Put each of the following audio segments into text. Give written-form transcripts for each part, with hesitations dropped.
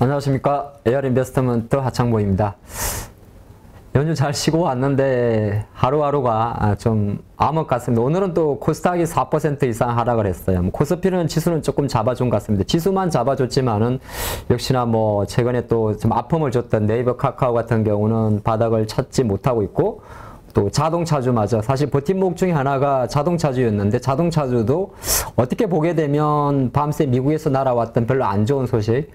안녕하십니까. AR인베스트먼트 하창모입니다. 연휴 잘 쉬고 왔는데 하루하루가 좀 암흑 같습니다. 오늘은 또 코스닥이 4% 이상 하락을 했어요. 코스피는 지수는 조금 잡아준 것 같습니다. 지수만 잡아줬지만은 역시나 뭐 최근에 또 좀 아픔을 줬던 네이버 카카오 같은 경우는 바닥을 찾지 못하고 있고, 또 자동차주마저 사실 버팀목 중에 하나가 자동차주였는데, 자동차주도 어떻게 보게 되면 밤새 미국에서 날아왔던 별로 안 좋은 소식,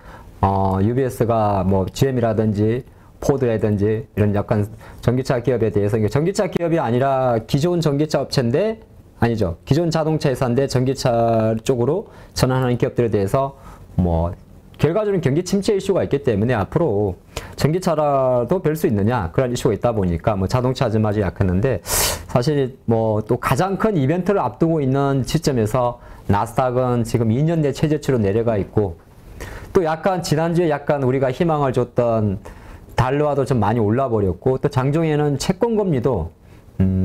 UBS가 뭐 GM이라든지 포드라든지 이런 약간 전기차 기업에 대해서, 전기차 기업이 아니라 기존 전기차 업체인데, 아니죠, 기존 자동차 회사인데 전기차 쪽으로 전환하는 기업들에 대해서 뭐 결과적으로 경기 침체 이슈가 있기 때문에 앞으로 전기차라도 별 수 있느냐, 그런 이슈가 있다 보니까 뭐 자동차 좀 아주 약했는데, 사실 뭐 또 가장 큰 이벤트를 앞두고 있는 시점에서 나스닥은 지금 2년 내 최저치로 내려가 있고, 또 약간 지난주에 약간 우리가 희망을 줬던 달러화도 좀 많이 올라 버렸고, 또 장중에는 채권금리도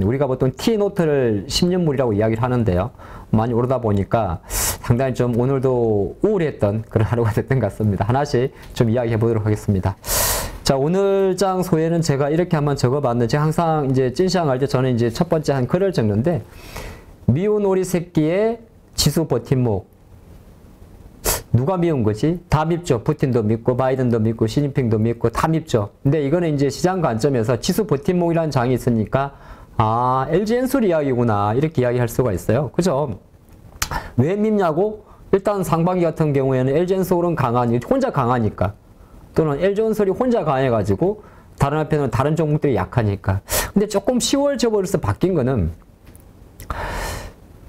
우리가 보통 T노트를 10년물이라고 이야기를 하는데요, 많이 오르다 보니까 상당히 좀 오늘도 우울했던 그런 하루가 됐던 것 같습니다. 하나씩 좀 이야기해 보도록 하겠습니다. 자, 오늘 장 소회는 제가 이렇게 한번 적어봤는데, 제가 항상 이제 찐시황 할 때 저는 이제 첫 번째 한 글을 적는데, 미운 오리 새끼의 지수 버팀목. 누가 미운 거지? 다 밉죠. 푸틴도 밉고, 바이든도 밉고, 시진핑도 밉고, 다 밉죠. 근데 이거는 이제 시장 관점에서 지수 버팀목이라는 장이 있으니까, 아, LG엔솔 이야기구나, 이렇게 이야기할 수가 있어요. 그죠? 왜 밉냐고? 일단 상반기 같은 경우에는 LG엔솔은 혼자 강하니까. 또는 LG엔솔이 혼자 강해가지고, 다른 한편은 다른 종목들이 약하니까. 근데 조금 10월 저버려서 바뀐 거는,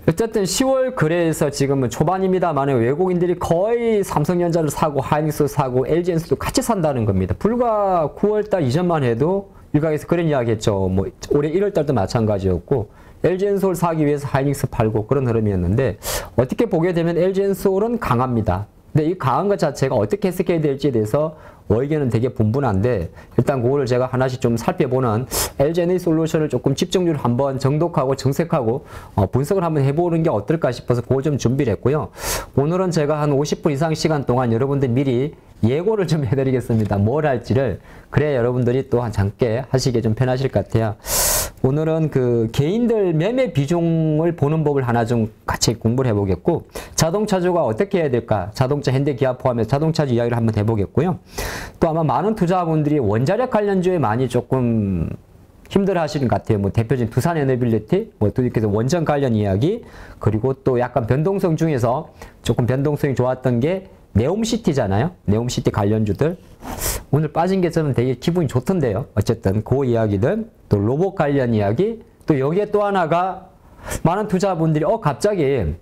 어쨌든 10월 거래에서 지금은 초반입니다만 외국인들이 거의 삼성전자를 사고 하이닉스 사고 LG엔솔도 같이 산다는 겁니다. 불과 9월달 이전만 해도 일각에서 그런 이야기 했죠. 뭐 올해 1월달도 마찬가지였고, LG엔솔 사기 위해서 하이닉스 팔고 그런 흐름이었는데, 어떻게 보게 되면 LG엔솔은 강합니다. 근데 이 강한 것 자체가 어떻게 해석해야 될지에 대해서 의견은 되게 분분한데, 일단 그거를 제가 하나씩 좀 살펴보는 LG에너지솔루션을 조금 집중적으로 한번 정독하고 정색하고 분석을 한번 해보는 게 어떨까 싶어서 그걸 좀 준비를 했고요. 오늘은 제가 한 50분 이상 시간 동안 여러분들 미리 예고를 좀 해드리겠습니다. 뭘 할지를. 그래야 여러분들이 또 함께 하시기에 좀 편하실 것 같아요. 오늘은 그 개인들 매매 비중을 보는 법을 하나 좀 같이 공부를 해보겠고, 자동차주가 어떻게 해야 될까, 자동차 현대 기아 포함해서 자동차주 이야기를 한번 해보겠고요. 또 아마 많은 투자자분들이 원자력 관련주에 많이 조금 힘들어 하시는 것 같아요. 뭐 대표적인 두산 에너빌리티, 뭐 또 이렇게 해서 원전 관련 이야기, 그리고 또 약간 변동성 중에서 조금 변동성이 좋았던 게 네옴시티잖아요. 네옴시티 관련주들. 오늘 빠진 게 저는 되게 기분이 좋던데요. 어쨌든 그 이야기들, 또 로봇 관련 이야기, 또 여기에 또 하나가 많은 투자분들이 갑자기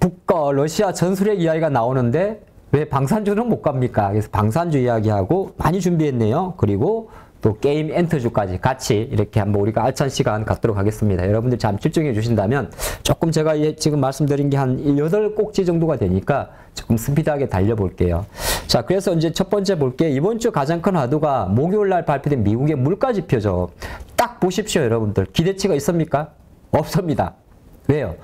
북과 러시아 전술핵 이야기가 나오는데 왜 방산주는 못 갑니까? 그래서 방산주 이야기하고 많이 준비했네요. 그리고 또 게임 엔터주까지 같이 이렇게 한번 우리가 알찬 시간 갖도록 하겠습니다. 여러분들 잠 집중해 주신다면 조금 제가 지금 말씀드린 게 한 8꼭지 정도가 되니까 조금 스피드하게 달려볼게요. 자, 그래서 이제 첫 번째 볼게. 이번 주 가장 큰 화두가 목요일 날 발표된 미국의 물가지표죠. 딱 보십시오, 여러분들. 기대치가 있습니까? 없습니다. 왜요?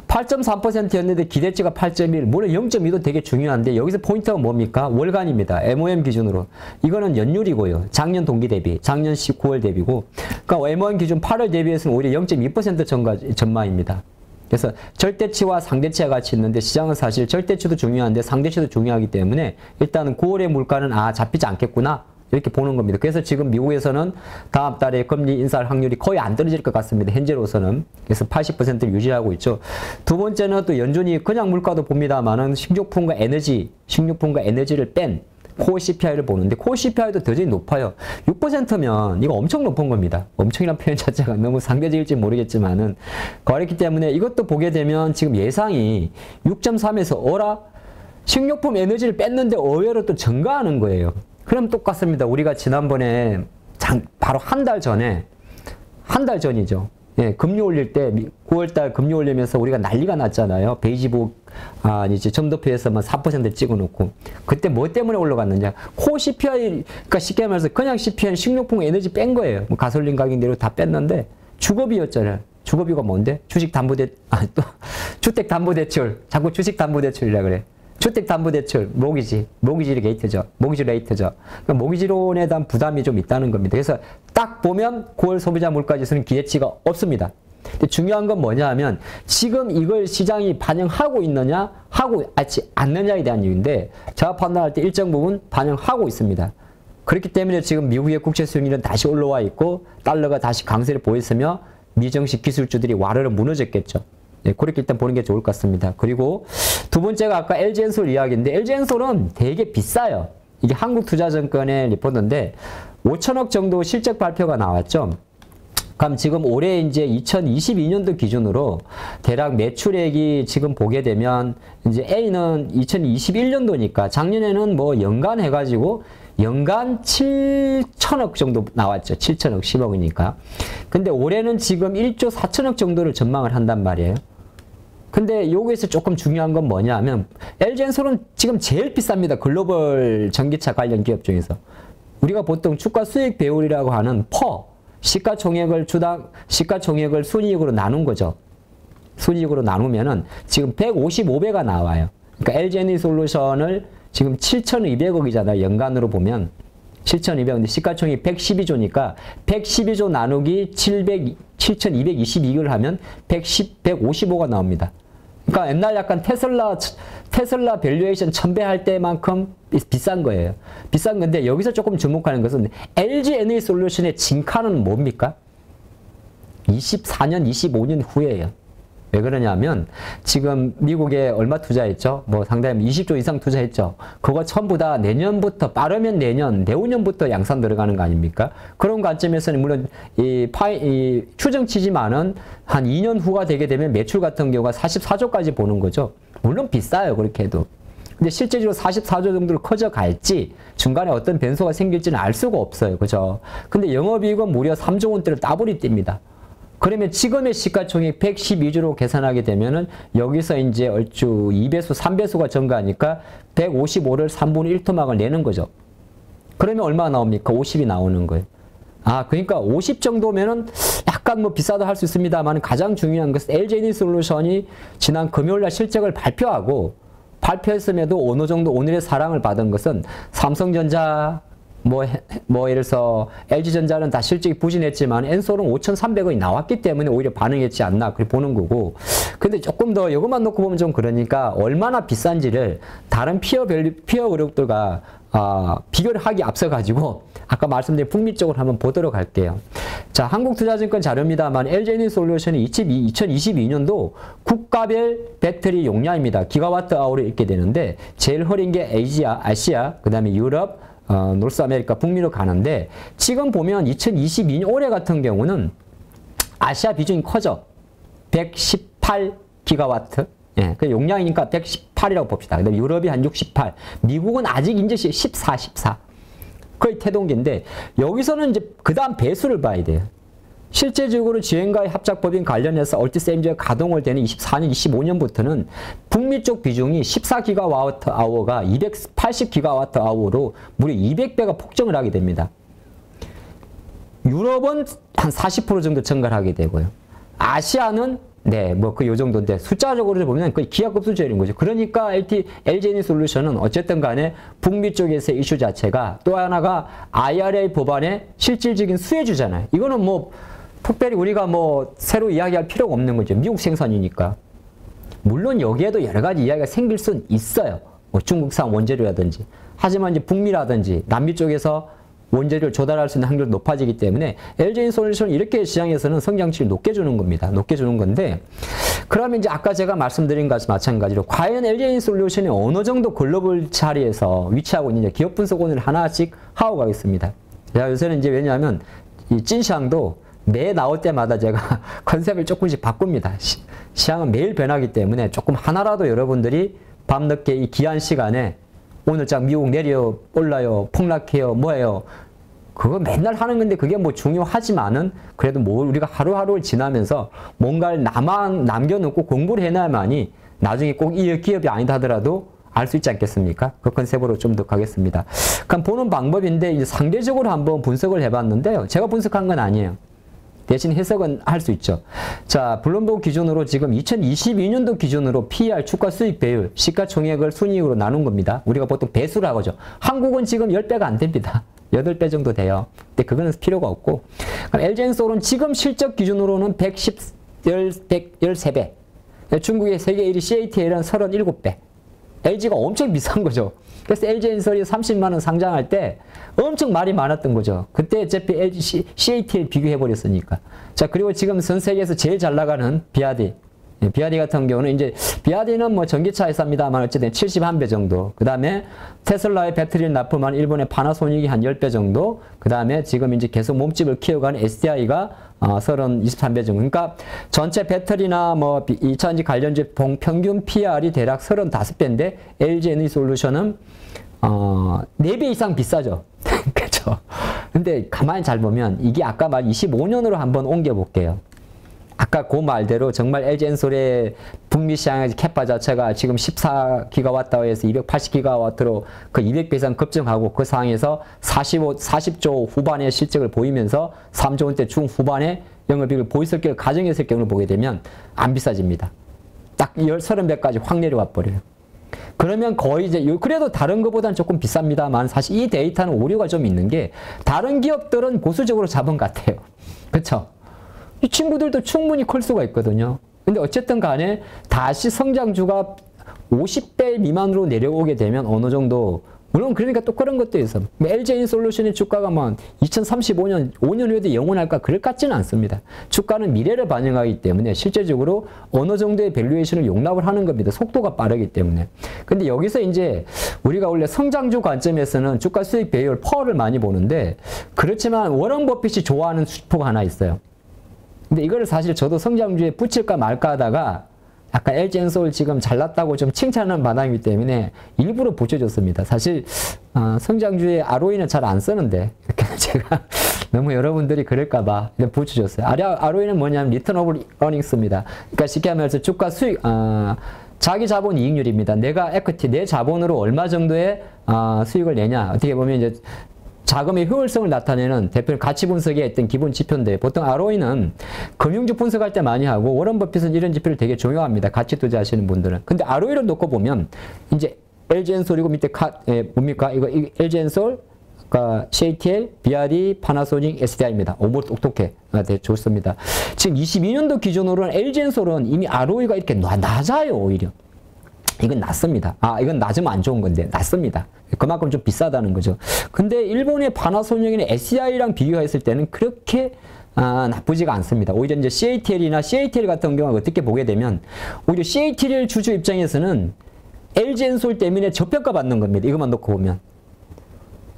8.3%였는데 기대치가 8.1, 물론 0.2도 되게 중요한데, 여기서 포인트가 뭡니까? 월간입니다. MOM 기준으로. 이거는 연율이고요. 작년 동기 대비, 작년 9월 대비고, 그러니까 MOM 기준 8월 대비해서는 오히려 0.2% 전망입니다. 그래서 절대치와 상대치가 같이 있는데, 시장은 사실 절대치도 중요한데 상대치도 중요하기 때문에 일단은 9월의 물가는 잡히지 않겠구나, 이렇게 보는 겁니다. 그래서 지금 미국에서는 다음 달에 금리 인사할 확률이 거의 안 떨어질 것 같습니다. 현재로서는. 그래서 80%를 유지하고 있죠. 두 번째는 또 연준이 그냥 물가도 봅니다만은 식료품과 에너지를 뺀 코어 CPI를 보는데, 코어 CPI도 여전히 높아요. 6%면 이거 엄청 높은 겁니다. 엄청이란 표현 자체가 너무 상대적일지 모르겠지만은, 그렇기 때문에 이것도 보게 되면 지금 예상이 6.3에서 식료품 에너지를 뺐는데 의외로 또 증가하는 거예요. 그럼 똑같습니다. 우리가 지난번에 바로 한 달 전이죠. 예, 금리 올릴 때 9월달 금리 올리면서 우리가 난리가 났잖아요. 베이지북 이제 점도표에서만 4% 찍어놓고, 그때 뭐 때문에 올라갔느냐? 코어 CPI, 그러니까 쉽게 말해서 그냥 CPI 식료품 에너지 뺀 거예요. 뭐 가솔린 가격 내로 다 뺐는데 주거비였잖아요. 주거비가 뭔데? 주택담보대출. 자꾸 주식담보대출이라 그래. 주택담보대출, 모기지 레이트죠. 모기지 레이트죠. 그러니까 모기지론에 대한 부담이 좀 있다는 겁니다. 그래서 딱 보면 9월 소비자 물가지수는 기대치가 없습니다. 근데 중요한 건 뭐냐 하면 지금 이걸 시장이 반영하고 있느냐 하고 있지 않느냐에 대한 이유인데 제가 판단할 때 일정 부분 반영하고 있습니다. 그렇기 때문에 지금 미국의 국채 수익률은 다시 올라와 있고 달러가 다시 강세를 보였으며 미정식 기술주들이 와르르 무너졌겠죠. 네, 그렇게 일단 보는 게 좋을 것 같습니다. 그리고 두 번째가 아까 LG엔솔 이야기인데 LG엔솔은 되게 비싸요. 이게 한국투자증권의 리포트인데 5천억 정도 실적 발표가 나왔죠. 그럼 지금 올해 이제 2022년도 기준으로 대략 매출액이 지금 보게 되면 이제 A는 2021년도니까 작년에는 뭐 연간 해가지고 연간 7천억 정도 나왔죠. 7천억, 10억이니까. 근데 올해는 지금 1조 4천억 정도를 전망을 한단 말이에요. 근데 여기에서 조금 중요한 건 뭐냐 하면 LG엔솔은 지금 제일 비쌉니다. 글로벌 전기차 관련 기업 중에서. 우리가 보통 주가 수익 배율이라고 하는 시가총액을 순이익으로 나눈 거죠. 순이익으로 나누면은 지금 155배가 나와요. 그러니까 LG에너지솔루션을 지금 7,200억이잖아요. 연간으로 보면 7,200억인데 시가총액이 112조니까 112조 나누기 7,222를 하면 155가 나옵니다. 그러니까 옛날 약간 테슬라 밸류에이션 1000배 할 때만큼 비싼 거예요. 비싼 건데 여기서 조금 주목하는 것은 LG에너지솔루션의 진가는 뭡니까? 24년, 25년 후에요. 왜 그러냐면 지금 미국에 얼마 투자했죠? 뭐 상당히 20조 이상 투자했죠. 그거 전부 다 내년부터 빠르면 내후년부터 양산 들어가는 거 아닙니까? 그런 관점에서는 물론 이 추정치지만은 한 2년 후가 되게 되면 매출 같은 경우가 44조까지 보는 거죠. 물론 비싸요. 그렇게 해도. 근데 실제적으로 44조 정도로 커져갈지 중간에 어떤 변수가 생길지는 알 수가 없어요. 그죠? 근데 영업이익은 무려 3조 원대를 따블이 띱니다. 그러면 지금의 시가총액 112조로 계산하게 되면은 여기서 이제 얼추 2배수, 3배수가 증가하니까 155를 3분의 1토막을 내는 거죠. 그러면 얼마 나옵니까? 50이 나오는 거예요. 아, 그러니까 50 정도면은 약간 뭐 비싸도 할 수 있습니다만 가장 중요한 것은 LG에너지솔루션이 지난 금요일날 실적을 발표했음에도 어느 정도 오늘의 사랑을 받은 것은 삼성전자, 예를 들어서 LG전자는 다 실적이 부진했지만 엔솔은 5,300원이 나왔기 때문에 오히려 반응했지 않나 그렇게 보는 거고. 근데 조금 더 이것만 놓고 보면 좀 그러니까 얼마나 비싼지를 다른 피어 그룹들과 비교를 하기 앞서가지고 아까 말씀드린 북미 쪽으로 한번 보도록 할게요. 자, 한국투자증권 자료입니다만 LG에너지솔루션이 2022년도 국가별 배터리 용량입니다. 기가와트 아워를 읽게 되는데 제일 흐린 게 아시아, 그 다음에 유럽, 노스 아메리카, 북미로 가는데 지금 보면 2022년 올해 같은 경우는 아시아 비중이 커져. 118기가와트. 예, 그 용량이니까 118이라고 봅시다. 그다음에 유럽이 한 68. 미국은 아직 이제 14. 거의 태동기인데 여기서는 이제 그다음 배수를 봐야 돼요. 실제적으로 지원과의 합작법인 관련해서 얼티세임즈가 가동을 되는 24년, 25년부터는 북미 쪽 비중이 14기가와트 아워가 280기가와트 아워로 무려 200배가 폭증을 하게 됩니다. 유럽은 한 40% 정도 증가를 하게 되고요. 아시아는 요 정도인데 숫자적으로 보면 거의 기하급 수준인 거죠. 그러니까 LG에너지솔루션은 어쨌든 간에 북미 쪽에서의 이슈 자체가 또 하나가 IRA 법안의 실질적인 수혜주잖아요. 이거는 뭐 특별히 우리가 뭐 새로 이야기할 필요가 없는 거죠. 미국 생산이니까. 물론 여기에도 여러 가지 이야기가 생길 수는 있어요. 뭐 중국산 원재료라든지. 하지만 이제 북미라든지 남미 쪽에서 원재료를 조달할 수 있는 확률이 높아지기 때문에 LG에너지솔루션은 이렇게 시장에서는 성장치를 높게 주는 겁니다. 높게 주는 건데 그러면 이제 아까 제가 말씀드린 것과 마찬가지로 과연 LG에너지솔루션이 어느 정도 글로벌 자리에서 위치하고 있느냐 기업 분석 오늘 하나씩 하고 가겠습니다. 자, 요새는 이제 왜냐하면 이 찐시장도 매 나올 때마다 제가 컨셉을 조금씩 바꿉니다. 시장은 매일 변하기 때문에 조금 하나라도 여러분들이 밤늦게 이 귀한 시간에 오늘 장 미국 내려 올라요, 폭락해요, 뭐예요. 그거 맨날 하는 건데 그게 뭐 중요하지만은 그래도 뭐 우리가 하루하루를 지나면서 뭔가를 남겨놓고 공부를 해놔야만이 나중에 꼭 이 기업이 아니다 하더라도 알 수 있지 않겠습니까? 그 컨셉으로 좀 더 가겠습니다. 그럼 보는 방법인데 이제 상대적으로 한번 분석을 해봤는데요. 제가 분석한 건 아니에요. 대신 해석은 할 수 있죠. 자, 블룸버그 기준으로 지금 2022년도 기준으로 PER 주가 수익 배율, 시가총액을 순이익으로 나눈 겁니다. 우리가 보통 배수를 하고죠. 한국은 지금 10배가 안 됩니다. 8배 정도 돼요. 근데 그거는 필요가 없고. 그럼 LG엔솔은 지금 실적 기준으로는 113배. 중국의 세계 1위 CATL은 37배. LG가 엄청 비싼 거죠. 그래서 LG엔솔이 30만 원 상장할 때 엄청 말이 많았던 거죠. 그때 어차피 LG, CATL 비교해버렸으니까. 자, 그리고 지금 전 세계에서 제일 잘 나가는 비아디. 비아디 같은 경우는 이제 비아디는 뭐 전기차 회사입니다만 어쨌든 71배 정도. 그 다음에 테슬라의 배터리를 납품한 일본의 파나소닉이 한 10배 정도. 그 다음에 지금 이제 계속 몸집을 키워가는 SDI가 23배 정도. 그러니까 전체 배터리나 뭐 2차전지 관련주 평균 PR이 대략 35배인데 LG 에너지솔루션은 4배 이상 비싸죠. 그렇죠. 근데 가만히 잘 보면 이게 아까 말 25년으로 한번 옮겨 볼게요. 아까 그 말대로 정말 LG엔솔의 북미 시장의 캐파 자체가 지금 14기가와트에서 280기가와트로 그 200배 이상 급증하고 그 상황에서 40조 후반의 실적을 보이면서 3조 원대 중후반의 영업이익을 보였을 경우 가정했을 경우를 보게 되면 안 비싸집니다. 딱 30배까지 확 내려와 버려요. 그러면 거의 이제 그래도 다른 것보다는 조금 비쌉니다만 사실 이 데이터는 오류가 좀 있는 게 다른 기업들은 보수적으로 잡은 것 같아요. 그렇죠? 이 친구들도 충분히 클 수가 있거든요. 근데 어쨌든 간에 다시 성장주가 50배 미만으로 내려오게 되면 어느 정도 물론 그러니까 또 그런 것도 있어. LG에너지솔루션의 주가가 뭐 2035년 5년 후에도 영원할까 그럴 것 같지는 않습니다. 주가는 미래를 반영하기 때문에 실제적으로 어느 정도의 밸류에이션을 용납을 하는 겁니다. 속도가 빠르기 때문에. 근데 여기서 이제 우리가 원래 성장주 관점에서는 주가 수익 배율 퍼를 많이 보는데 그렇지만 워런 버핏이 좋아하는 수표가 하나 있어요. 근데 이거를 사실 저도 성장주에 붙일까 말까 하다가 아까 LG엔솔 지금 잘났다고 좀 칭찬하는 바람이기 때문에 일부러 붙여줬습니다. 사실 성장주에 ROE는 잘 안 쓰는데 제가 너무 여러분들이 그럴까 봐 붙여줬어요. ROE는 뭐냐면 리턴 오브 어닝스입니다. 그러니까 쉽게 하면서 주가 수익 자기 자본 이익률입니다. 내가 에쿼티 내 자본으로 얼마 정도의 수익을 내냐. 어떻게 보면 이제 자금의 효율성을 나타내는 대표 가치 분석의 어떤 기본 지표인데 보통 ROE는 금융주 분석할 때 많이 하고 워런 버핏은 이런 지표를 되게 중요합니다. 가치 투자하시는 분들은. 근데 ROE를 놓고 보면 이제 LG엔솔이고 밑에 뭡니까? 이거 LG엔솔, 그러니까 CATL, BRD, 파나소닉, SDI입니다. 오버 똑똑해. 되게 좋습니다. 지금 22년도 기준으로는 LG엔솔은 이미 ROE가 이렇게 낮아요, 오히려. 이건 낮습니다. 이건 낮으면 안 좋은 건데 낮습니다. 그만큼 좀 비싸다는 거죠. 근데 일본의 파나소닉이나 SDI랑 비교했을 때는 그렇게 나쁘지가 않습니다. 오히려 이제 CATL 같은 경우는 어떻게 보게 되면 오히려 CATL 주주 입장에서는 LG엔솔 때문에 저평가 받는 겁니다. 이것만 놓고 보면.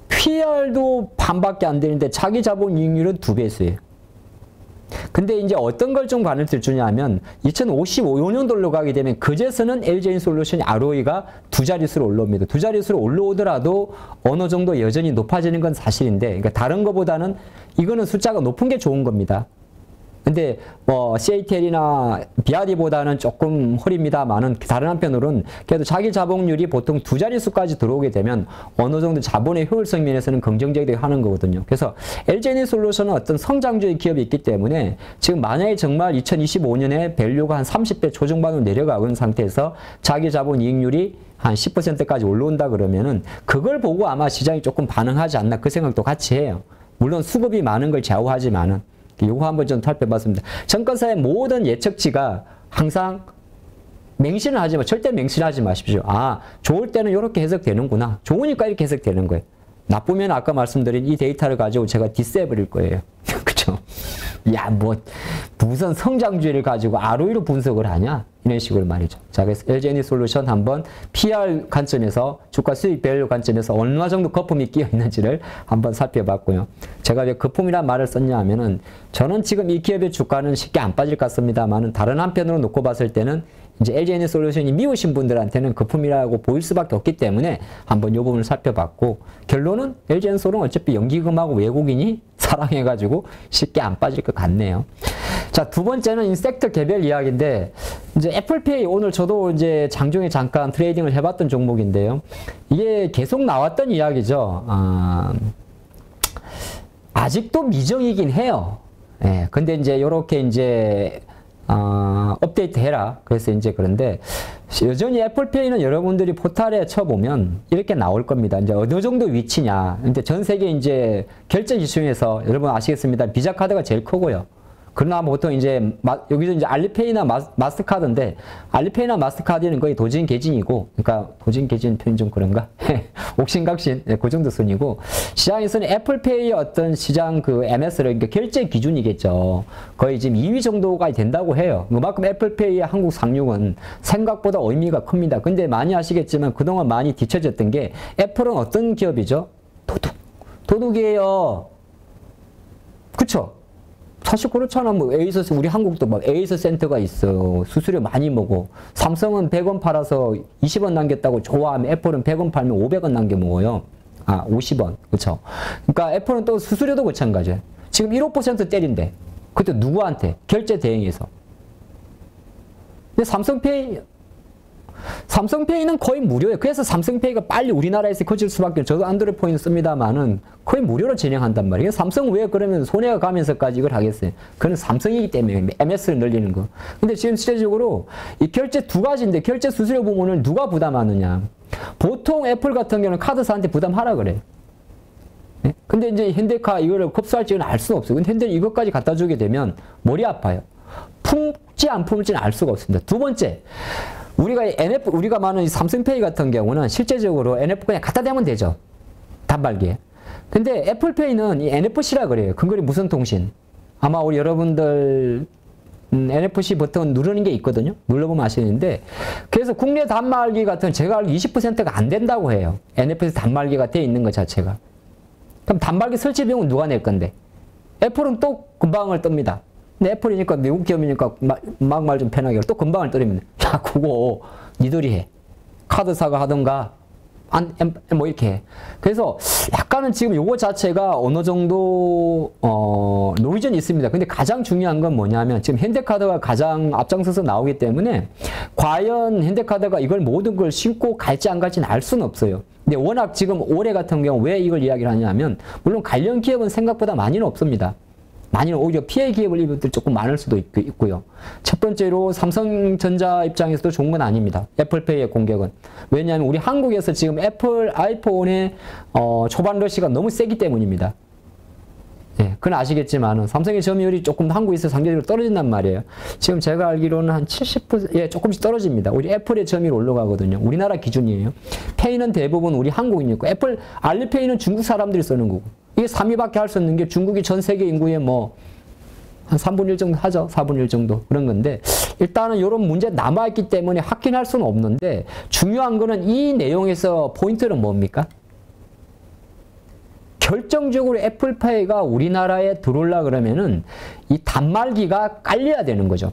PR도 반밖에 안 되는데 자기 자본 이익률은 2배수예요. 근데 이제 어떤 걸 좀 관을 주냐면 2055년도로 가게 되면 그제서는 LG에너지솔루션이 ROE가 2자릿수로 올라옵니다. 2자릿수로 올라오더라도 어느 정도 여전히 높아지는 건 사실인데 그러니까 다른 것보다는 이거는 숫자가 높은 게 좋은 겁니다. 근데 뭐 CATL이나 BRD보다는 조금 허립니다만은 다른 한편으로는 그래도 자기 자본률이 보통 2자릿수까지 들어오게 되면 어느 정도 자본의 효율성 면에서는 긍정적이게 하는 거거든요. 그래서 LG에너지솔루션은 어떤 성장주의 기업이 있기 때문에 지금 만약에 정말 2025년에 밸류가 한 30배 초중반으로 내려가는 상태에서 자기 자본 이익률이 한 10%까지 올라온다 그러면은 그걸 보고 아마 시장이 조금 반응하지 않나 그 생각도 같이 해요. 물론 수급이 많은 걸 좌우하지만은 요거 한번 좀 살펴봤습니다. 증권사의 모든 예측치가 항상 맹신을 하지 마. 절대 맹신하지 마십시오. 좋을 때는 이렇게 해석되는구나. 좋으니까 이렇게 해석되는 거예요. 나쁘면 아까 말씀드린 이 데이터를 가지고 제가 디스해버릴 거예요. 그쵸? 야, 무슨 성장주의를 가지고 ROE로 분석을 하냐? 이런 식으로 말이죠. 자, 그래서 LG에너지솔루션 한번 PR 관점에서 주가 수익 밸류 관점에서 얼마 정도 거품이 끼어 있는지를 한번 살펴봤고요. 제가 왜 거품이란 말을 썼냐 하면은 저는 지금 이 기업의 주가는 쉽게 안 빠질 것 같습니다만은 다른 한편으로 놓고 봤을 때는 이제 LG에너지솔루션이 미우신 분들한테는 거품이라고 보일 수밖에 없기 때문에 한번 이 부분을 살펴봤고 결론은 LG에너지솔은 어차피 연기금하고 외국인이 사랑해가지고 쉽게 안 빠질 것 같네요. 자, 두 번째는 섹터 개별 이야기인데 이제 애플페이 오늘 저도 이제 장중에 잠깐 트레이딩을 해봤던 종목인데요. 이게 계속 나왔던 이야기죠. 아직도 미정이긴 해요. 예. 근데 이제 요렇게 이제 업데이트 해라. 그래서 이제 그런데 여전히 애플페이는 여러분들이 포탈에 쳐보면 이렇게 나올 겁니다. 이제 어느 정도 위치냐. 근데 전 세계 이제 결제 기준에서 여러분 아시겠습니다. 비자 카드가 제일 크고요. 그러나 보통 이제 여기서 이제 알리페이나 마스터카드인데 알리페이나 마스터카드는 거의 도진 계진이고, 그러니까 도진 계진 표현 좀 그런가? 옥신각신 그 정도 순이고, 시장에서는 애플페이의 어떤 시장 그 MS를 그러니까 결제 기준이겠죠. 거의 지금 2위 정도가 된다고 해요. 그만큼 애플페이의 한국 상륙은 생각보다 의미가 큽니다. 근데 많이 아시겠지만 그동안 많이 뒤처졌던 게 애플은 어떤 기업이죠? 도둑이에요. 그쵸? 사실 그렇잖아. 뭐 에이서스 우리 한국도 막 에이서 센터가 있어. 수수료 많이 먹어. 삼성은 100원 팔아서 20원 남겼다고 좋아하면 애플은 100원 팔면 500원 남겨 먹어요. 50원. 그렇죠? 그러니까 애플은 또 수수료도 마찬가지예요. 지금 1% 때린대. 그때 누구한테? 결제 대행에서. 근데 삼성페이는 거의 무료예요. 그래서 삼성페이가 빨리 우리나라에서 커질 수밖에 없어요. 저도 안드로이드 폰을 씁니다만은 거의 무료로 진행한단 말이에요. 삼성은 왜 그러면 손해가 가면서까지 이걸 하겠어요? 그건 삼성이기 때문에 MS를 늘리는 거. 근데 지금 실제적으로 이 결제 두 가지인데 결제 수수료 부분을 누가 부담하느냐. 보통 애플 같은 경우는 카드사한테 부담하라 그래요. 네? 근데 이제 현대카 이거를 흡수할지는 알 수가 없어요. 근데 현대는 이것까지 갖다 주게 되면 머리 아파요. 품지 안 품을지는 알 수가 없습니다. 두 번째. 우리가 많은 삼성페이 같은 경우는 실제적으로 NFC 그냥 갖다 대면 되죠. 단말기에. 근데 애플페이는 이 NFC라 그래요. 근거리 무선 통신. 아마 우리 여러분들 NFC 버튼 누르는 게 있거든요. 눌러보면 아시는데, 그래서 국내 단말기 같은 제가 알기 20%가 안 된다고 해요. NFC 단말기가 돼 있는 것 자체가. 그럼 단말기 설치 비용은 누가 낼 건데? 애플은 또 금방을 뜹니다. 근데 애플이니까 미국 기업이니까 말 좀 편하게 또 금방을 떨리면 야 그거 니들이 해. 카드사가 하던가 뭐 이렇게 해. 그래서 약간은 지금 요거 자체가 어느 정도 노이전이 있습니다. 근데 가장 중요한 건 뭐냐면 지금 현대카드가 가장 앞장서서 나오기 때문에 과연 현대카드가 이걸 모든 걸 신고 갈지 안 갈지는 알 수는 없어요. 근데 워낙 지금 올해 같은 경우 왜 이걸 이야기를 하냐면 물론 관련 기업은 생각보다 많이는 없습니다. 많이는 오히려 피해 기업을 입을 조금 많을 수도 있고요. 첫 번째로 삼성전자 입장에서도 좋은 건 아닙니다. 애플페이의 공격은. 왜냐하면 우리 한국에서 지금 애플 아이폰의 초반 러시가 너무 세기 때문입니다. 예, 그건 아시겠지만은 삼성의 점유율이 조금 한국에서 상대적으로 떨어진단 말이에요. 지금 제가 알기로는 한 70%, 예, 조금씩 떨어집니다. 우리 애플의 점유율 올라가거든요. 우리나라 기준이에요. 페이는 대부분 우리 한국인이고, 애플, 알리페이는 중국 사람들이 쓰는 거고. 이게 3위밖에 할 수 없는 게 중국이 전 세계 인구의 뭐, 한 3분의 1 정도 하죠. 4분의 1 정도. 그런 건데, 일단은 이런 문제 남아있기 때문에 확인할 수는 없는데, 중요한 거는 이 내용에서 포인트는 뭡니까? 결정적으로 애플페이가 우리나라에 들어오려 그러면은 이 단말기가 깔려야 되는 거죠.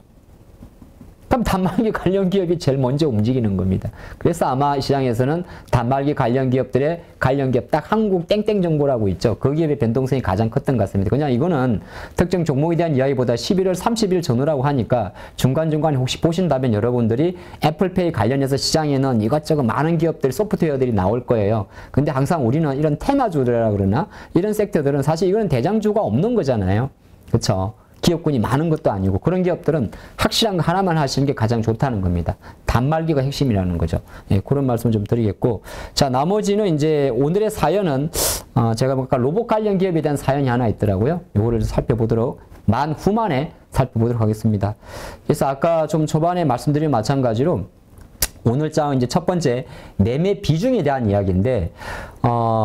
그럼 단말기 관련 기업이 제일 먼저 움직이는 겁니다. 그래서 아마 시장에서는 단말기 관련 기업들의 관련 기업 딱 한국 땡땡 정보라고 있죠. 그 기업의 변동성이 가장 컸던 것 같습니다. 그냥 이거는 특정 종목에 대한 이야기보다 11월 30일 전후라고 하니까 중간중간에 혹시 보신다면 여러분들이 애플페이 관련해서 시장에는 이것저것 많은 기업들, 소프트웨어들이 나올 거예요. 근데 항상 우리는 이런 테마주라 그러나 이런 섹터들은 사실 이거는 대장주가 없는 거잖아요. 그렇죠? 기업군이 많은 것도 아니고 그런 기업들은 확실한 거 하나만 하시는 게 가장 좋다는 겁니다. 단말기가 핵심이라는 거죠. 예, 그런 말씀 좀 드리겠고, 자 나머지는 이제 오늘의 사연은 제가 보니까 로봇 관련 기업에 대한 사연이 하나 있더라고요. 이거를 살펴보도록 후만에 살펴보도록 하겠습니다. 그래서 아까 좀 초반에 말씀드린 마찬가지로 오늘 장 이제 첫 번째 매매 비중에 대한 이야기인데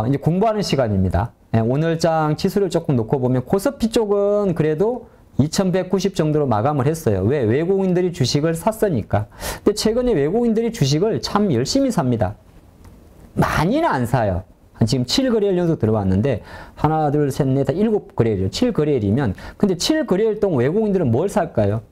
이제 공부하는 시간입니다. 예, 오늘 장 치수를 조금 놓고 보면 코스피 쪽은 그래도 2190 정도로 마감을 했어요. 왜? 외국인들이 주식을 샀으니까. 근데 최근에 외국인들이 주식을 참 열심히 삽니다. 많이는 안 사요. 지금 7거래일 연속 들어왔는데 하나, 둘, 셋, 넷, 다 7거래일이에요. 7거래일이면 근데 7거래일 동안 외국인들은 뭘 살까요?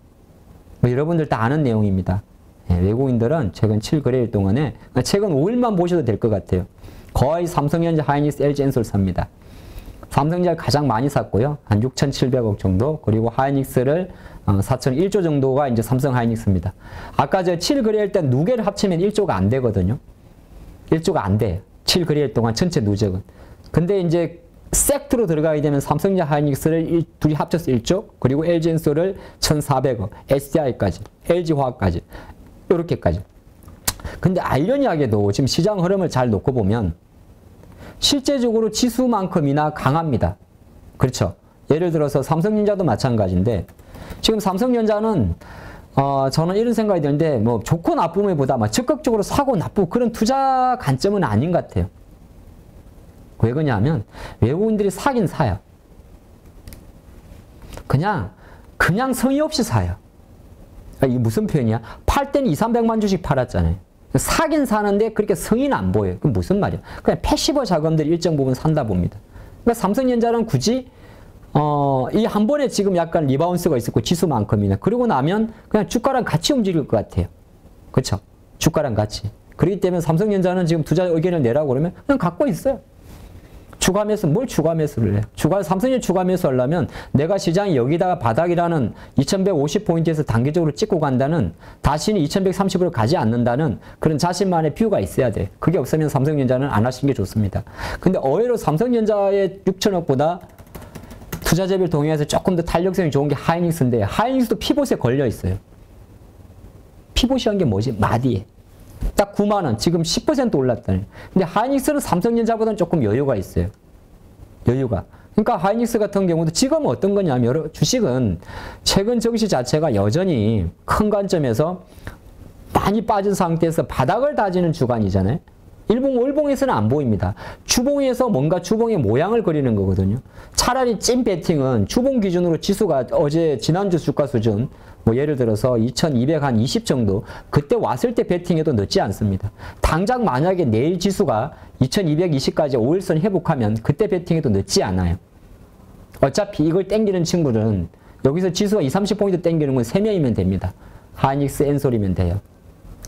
뭐 여러분들 다 아는 내용입니다. 예, 외국인들은 최근 7거래일 동안에 최근 5일만 보셔도 될 것 같아요. 거의 삼성전자, 하이닉스, LG엔솔 삽니다. 삼성전자를 가장 많이 샀고요. 한 6,700억 정도. 그리고 하이닉스를 4,001조 정도가 이제 삼성 하이닉스입니다. 아까 저 7거래일 때 누계를 합치면 1조가 안 되거든요. 1조가 안 돼요. 7거래일 동안 전체 누적은. 근데 이제 섹트로 들어가게 되면 삼성전자 하이닉스를 둘이 합쳐서 1조, 그리고 LG엔솔을 1,400억, SDI까지, LG화학까지, 이렇게까지. 근데 아이러니하게도 지금 시장 흐름을 잘 놓고 보면 실제적으로 지수만큼이나 강합니다. 그렇죠? 예를 들어서 삼성전자도 마찬가지인데 지금 삼성전자는 저는 이런 생각이 드는데 뭐 좋고 나쁨을 보다 막 적극적으로 사고 나쁘고 그런 투자 관점은 아닌 것 같아요. 왜 그러냐면 외국인들이 사긴 사요. 그냥 성의 없이 사요. 이게 무슨 표현이야? 팔 때는 200~300만 주씩 팔았잖아요. 사긴 사는데 그렇게 성의는 안 보여요. 그럼 무슨 말이야? 그냥 패시버 자금들이 일정 부분 산다 봅니다. 그러니까 삼성전자는 굳이 이 한 번에 지금 약간 리바운스가 있었고 지수만큼이나 그러고 나면 그냥 주가랑 같이 움직일 것 같아요. 그렇죠? 주가랑 같이. 그렇기 때문에 삼성전자는 지금 투자 의견을 내라고 그러면 그냥 갖고 있어요. 추가 매수, 뭘 추가 매수를 해? 삼성전자 추가 매수 하려면 내가 시장이 여기다가 바닥이라는 2150포인트에서 단계적으로 찍고 간다는 다시는 2130으로 가지 않는다는 그런 자신만의 뷰가 있어야 돼. 그게 없으면 삼성전자는 안 하시는 게 좋습니다. 근데 의외로 삼성전자의 6천억보다 투자재별 동향에서 조금 더 탄력성이 좋은 게 하이닉스인데 하이닉스도 피봇에 걸려 있어요. 피봇이란 게 뭐지? 마디에. 딱 9만 원, 지금 10% 올랐다니. 근데 하이닉스는 삼성전자보다는 조금 여유가 있어요. 여유가. 그러니까 하이닉스 같은 경우도 지금은 어떤 거냐면 주식은 최근 증시 자체가 여전히 큰 관점에서 많이 빠진 상태에서 바닥을 다지는 주간이잖아요. 월봉에서는 안 보입니다. 주봉에서 뭔가 주봉의 모양을 그리는 거거든요. 차라리 찐 베팅은 주봉 기준으로 지수가 지난주 주가 수준 뭐 예를 들어서 2220 정도 그때 왔을 때 베팅해도 늦지 않습니다. 당장 만약에 내일 지수가 2220까지 5일선 회복하면 그때 베팅해도 늦지 않아요. 어차피 이걸 땡기는 친구들은 여기서 지수가 20~30포인트 땡기는 건 3명이면 됩니다. 하이닉스, 엔솔이면 돼요.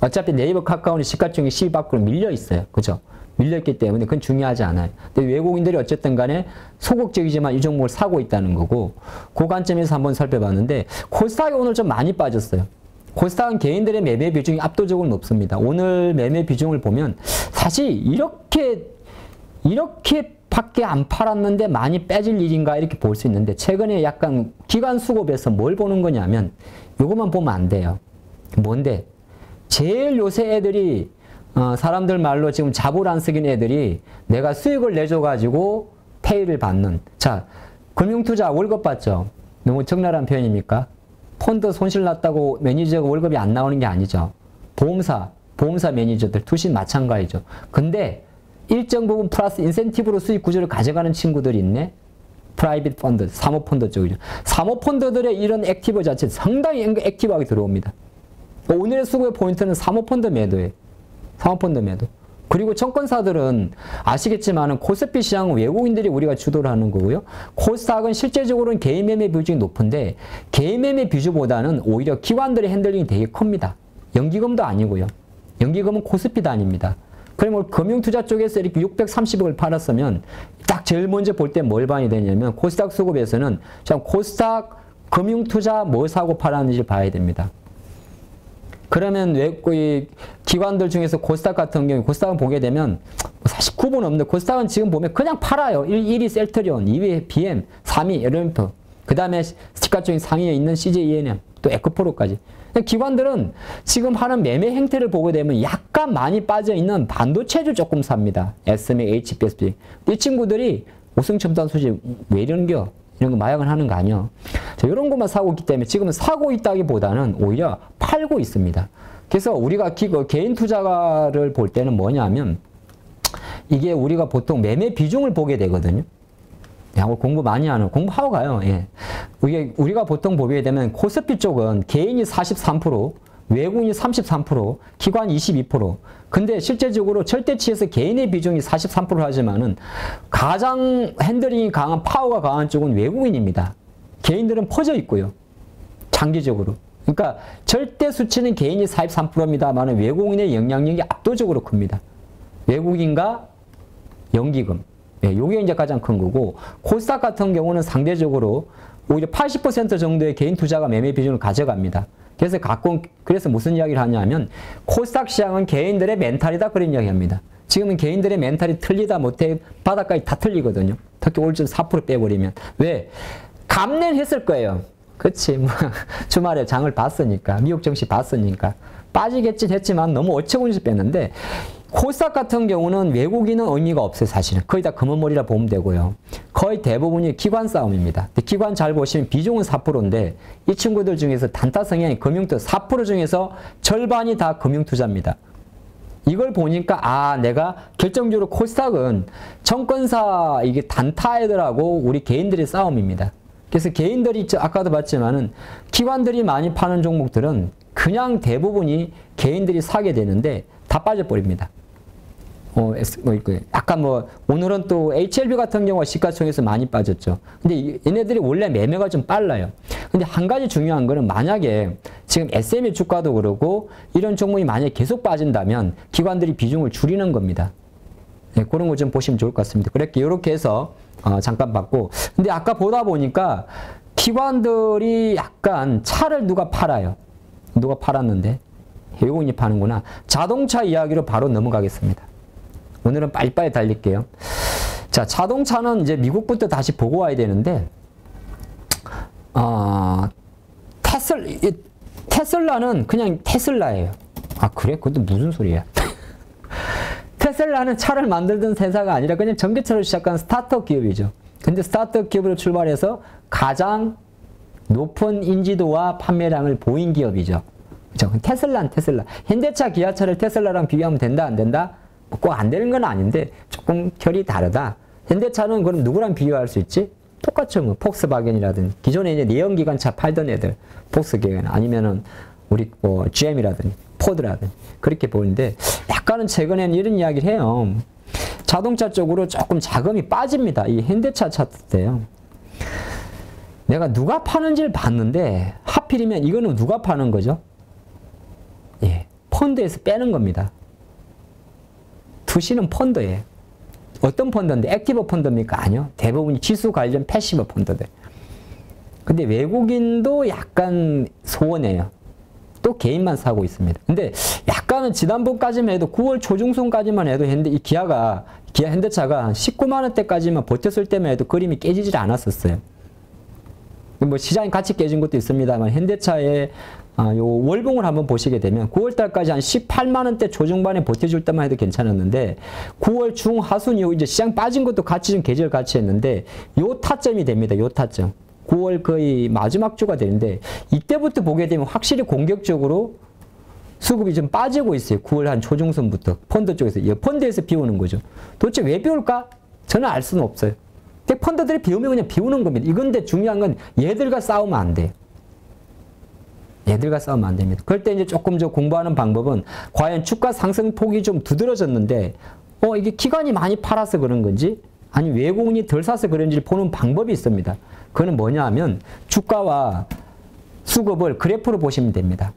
어차피 네이버, 카카오는 시가총액 10위 밖으로 밀려 있어요. 그죠? 밀렸기 때문에 그건 중요하지 않아요. 근데 외국인들이 어쨌든 간에 소극적이지만 이 종목을 사고 있다는 거고 그 관점에서 한번 살펴봤는데 코스닥이 오늘 좀 많이 빠졌어요. 코스닥은 개인들의 매매 비중이 압도적으로 높습니다. 오늘 매매 비중을 보면 사실 이렇게 밖에 안 팔았는데 많이 빼질 일인가 이렇게 볼 수 있는데 최근에 약간 기관 수급에서 뭘 보는 거냐면 이것만 보면 안 돼요. 뭔데? 제일 요새 애들이 사람들 말로 지금 잡을 안 쓰긴 애들이 내가 수익을 내줘가지고 페이를 받는. 자, 금융투자 월급 받죠? 너무 적나라한 표현입니까? 펀드 손실 났다고 매니저가 월급이 안 나오는 게 아니죠. 보험사 매니저들 투신 마찬가지죠. 근데 일정 부분 플러스 인센티브로 수익 구조를 가져가는 친구들이 있네. 프라이빗 펀드, 사모펀드 쪽이죠. 사모펀드들의 이런 액티브 자체 상당히 액티브하게 들어옵니다. 오늘의 수급의 포인트는 사모펀드 매도예요. 사모펀드 매도. 그리고 증권사들은 아시겠지만 코스피 시장은 외국인들이 우리가 주도를 하는 거고요. 코스닥은 실제적으로는 개인 매매 비중이 높은데 개인 매매 비중보다는 오히려 기관들의 핸들링이 되게 큽니다. 연기금도 아니고요. 연기금은 코스피 단위입니다. 그러면 금융투자 쪽에서 이렇게 630억을 팔았으면 딱 제일 먼저 볼 때 뭘 봐야 되냐면 코스닥 수급에서는 참 코스닥 금융투자 뭐 사고 팔았는지 봐야 됩니다. 그러면 왜 기관들 중에서 코스닥 같은 경우 코스닥을 보게 되면 사실 구분 없는데 코스닥은 지금 보면 그냥 팔아요. 1위 셀트리온, 2위 BM, 3위 에르멘토, 그 다음에 시가총액 상위에 있는 CJ-ENM, 또 에코프로까지. 기관들은 지금 하는 매매 행태를 보게 되면 약간 많이 빠져있는 반도체주 조금 삽니다. SMA, HPSP. 이 친구들이 우승 첨단 수집 왜 이런겨? 이런 거 마약을 하는 거 아니야. 자, 이런 것만 사고 있기 때문에 지금은 사고 있다기보다는 오히려 팔고 있습니다. 그래서 우리가 개인 투자가를 볼 때는 뭐냐면 이게 우리가 보통 매매 비중을 보게 되거든요. 야, 공부 많이 하는, 공부하고 가요. 예. 우리가 보통 보게 되면 코스피 쪽은 개인이 43%, 외국인이 33%, 기관 22%. 근데 실제적으로 절대치에서 개인의 비중이 43% 하지만은 가장 핸들링이 강한 파워가 강한 쪽은 외국인입니다. 개인들은 퍼져 있고요. 장기적으로. 그러니까 절대 수치는 개인이 43%입니다만 외국인의 영향력이 압도적으로 큽니다. 외국인과 연기금. 예, 요게 이제 가장 큰 거고 코스닥 같은 경우는 상대적으로 오히려 80% 정도의 개인 투자가 매매 비중을 가져갑니다. 그래서 무슨 이야기를 하냐면 코스닥 시장은 개인들의 멘탈이다 그런 이야기합니다. 지금은 개인들의 멘탈이 틀리다 못해 바닥까지 다 틀리거든요. 특히 올 전 4% 빼버리면. 왜? 감내는 했을 거예요. 그치. 뭐 주말에 장을 봤으니까. 미국 증시 봤으니까. 빠지겠진 했지만 너무 어처구니서 뺐는데 코스닥 같은 경우는 외국인은 의미가 없어요. 사실은. 거의 다 검은머리라 보면 되고요. 거의 대부분이 기관 싸움입니다. 기관 잘 보시면 비중은 4%인데 이 친구들 중에서 단타 성향이 금융투자 4% 중에서 절반이 다 금융투자입니다. 이걸 보니까 아 내가 결정적으로 코스닥은 정권사 이게 단타 애들하고 우리 개인들의 싸움입니다. 그래서 개인들이 아까도 봤지만은 기관들이 많이 파는 종목들은 그냥 대부분이 개인들이 사게 되는데 다 빠져버립니다. 약간 오늘은 또 HLB 같은 경우가 시가총에서 많이 빠졌죠. 근데 얘네들이 원래 매매가 좀 빨라요. 근데 한 가지 중요한 거는 만약에 지금 SME 주가도 그러고 이런 종목이 만약에 계속 빠진다면 기관들이 비중을 줄이는 겁니다. 네, 그런 거 좀 보시면 좋을 것 같습니다. 그렇게 이렇게 해서 잠깐 봤고, 근데 아까 보다 보니까 기관들이 약간 차를 누가 팔아요. 누가 팔았는데 외국인이 파는구나. 자동차 이야기로 바로 넘어가겠습니다. 오늘은 빨리빨리 달릴게요. 자, 자동차는 이제 미국부터 다시 보고 와야 되는데, 테슬라는 그냥 테슬라예요. 아, 그래? 그것도 무슨 소리야? 테슬라는 차를 만들던 회사가 아니라 그냥 전기차로 시작한 스타트업 기업이죠. 근데 스타트업 기업으로 출발해서 가장 높은 인지도와 판매량을 보인 기업이죠. 그렇죠? 테슬라는 테슬라. 현대차, 기아차를 테슬라랑 비교하면 된다, 안 된다? 꼭 안 되는 건 아닌데 조금 결이 다르다. 현대차는 그럼 누구랑 비교할 수 있지? 똑같죠. 뭐 폭스바겐이라든지 기존에 이제 내연기관차 팔던 애들, 폭스바겐 아니면은 우리 GM이라든지 포드라든지 그렇게 보이는데 약간은 최근에는 이런 이야기를 해요. 자동차 쪽으로 조금 자금이 빠집니다. 이 현대차 차트 때요. 내가 누가 파는지를 봤는데 하필이면 이거는 누가 파는 거죠? 예, 펀드에서 빼는 겁니다. 투시는 펀드예요. 어떤 펀드인데? 액티브 펀드입니까? 아니요. 대부분이 지수 관련 패시브 펀드들. 근데 외국인도 약간 소원해요. 또 개인만 사고 있습니다. 근데 약간은 지난번까지만 해도 9월 초중순까지만 해도 이 기아 현대차가 19만 원대까지만 버텼을 때만 해도 그림이 깨지질 않았었어요. 뭐 시장이 같이 깨진 것도 있습니다만 현대차의 요 월봉을 한번 보시게 되면 9월 달까지 한 18만 원대 초중반에 버텨줄 때만 해도 괜찮았는데 9월 중하순 이후 이제 시장 빠진 것도 같이 좀 계절 같이 했는데 요 타점이 됩니다. 요 타점. 9월 거의 마지막 주가 되는데 이때부터 보게 되면 확실히 공격적으로 수급이 좀 빠지고 있어요. 9월 한 초중순부터 펀드 쪽에서 펀드에서 비우는 거죠. 도대체 왜 비울까? 저는 알 수는 없어요. 근데 펀드들이 비우면 그냥 비우는 겁니다. 이건데 중요한 건 얘들과 싸우면 안 돼요. 얘들과 싸우면 안 됩니다. 그럴 때 이제 조금 공부하는 방법은 과연 주가 상승폭이 좀 두드러졌는데 이게 기관이 많이 팔아서 그런 건지 아니 외국인이 덜 사서 그런지를 보는 방법이 있습니다. 그거는 뭐냐 하면 주가와 수급을 그래프로 보시면 됩니다.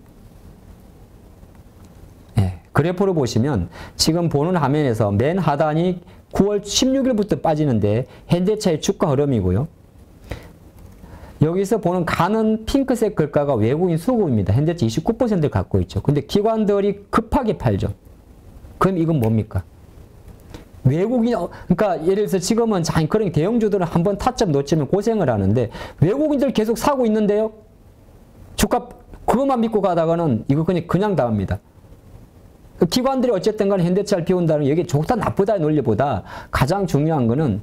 예, 그래프로 보시면 지금 보는 화면에서 맨 하단이 9월 16일부터 빠지는데 현대차의 주가 흐름이고요. 여기서 보는 가는 핑크색 글자가 외국인 수급입니다. 현대차 29%를 갖고 있죠. 근데 기관들이 급하게 팔죠. 그럼 이건 뭡니까? 외국인, 그러니까 예를 들어서 지금은 그런 대형주들은 한번 타점 놓치면 고생을 하는데 외국인들 계속 사고 있는데요. 주가 그것만 믿고 가다가는 이거 그냥 당합니다. 기관들이 어쨌든 간에 현대차를 비운다는 이게 좋다 나쁘다의 논리보다 가장 중요한 거는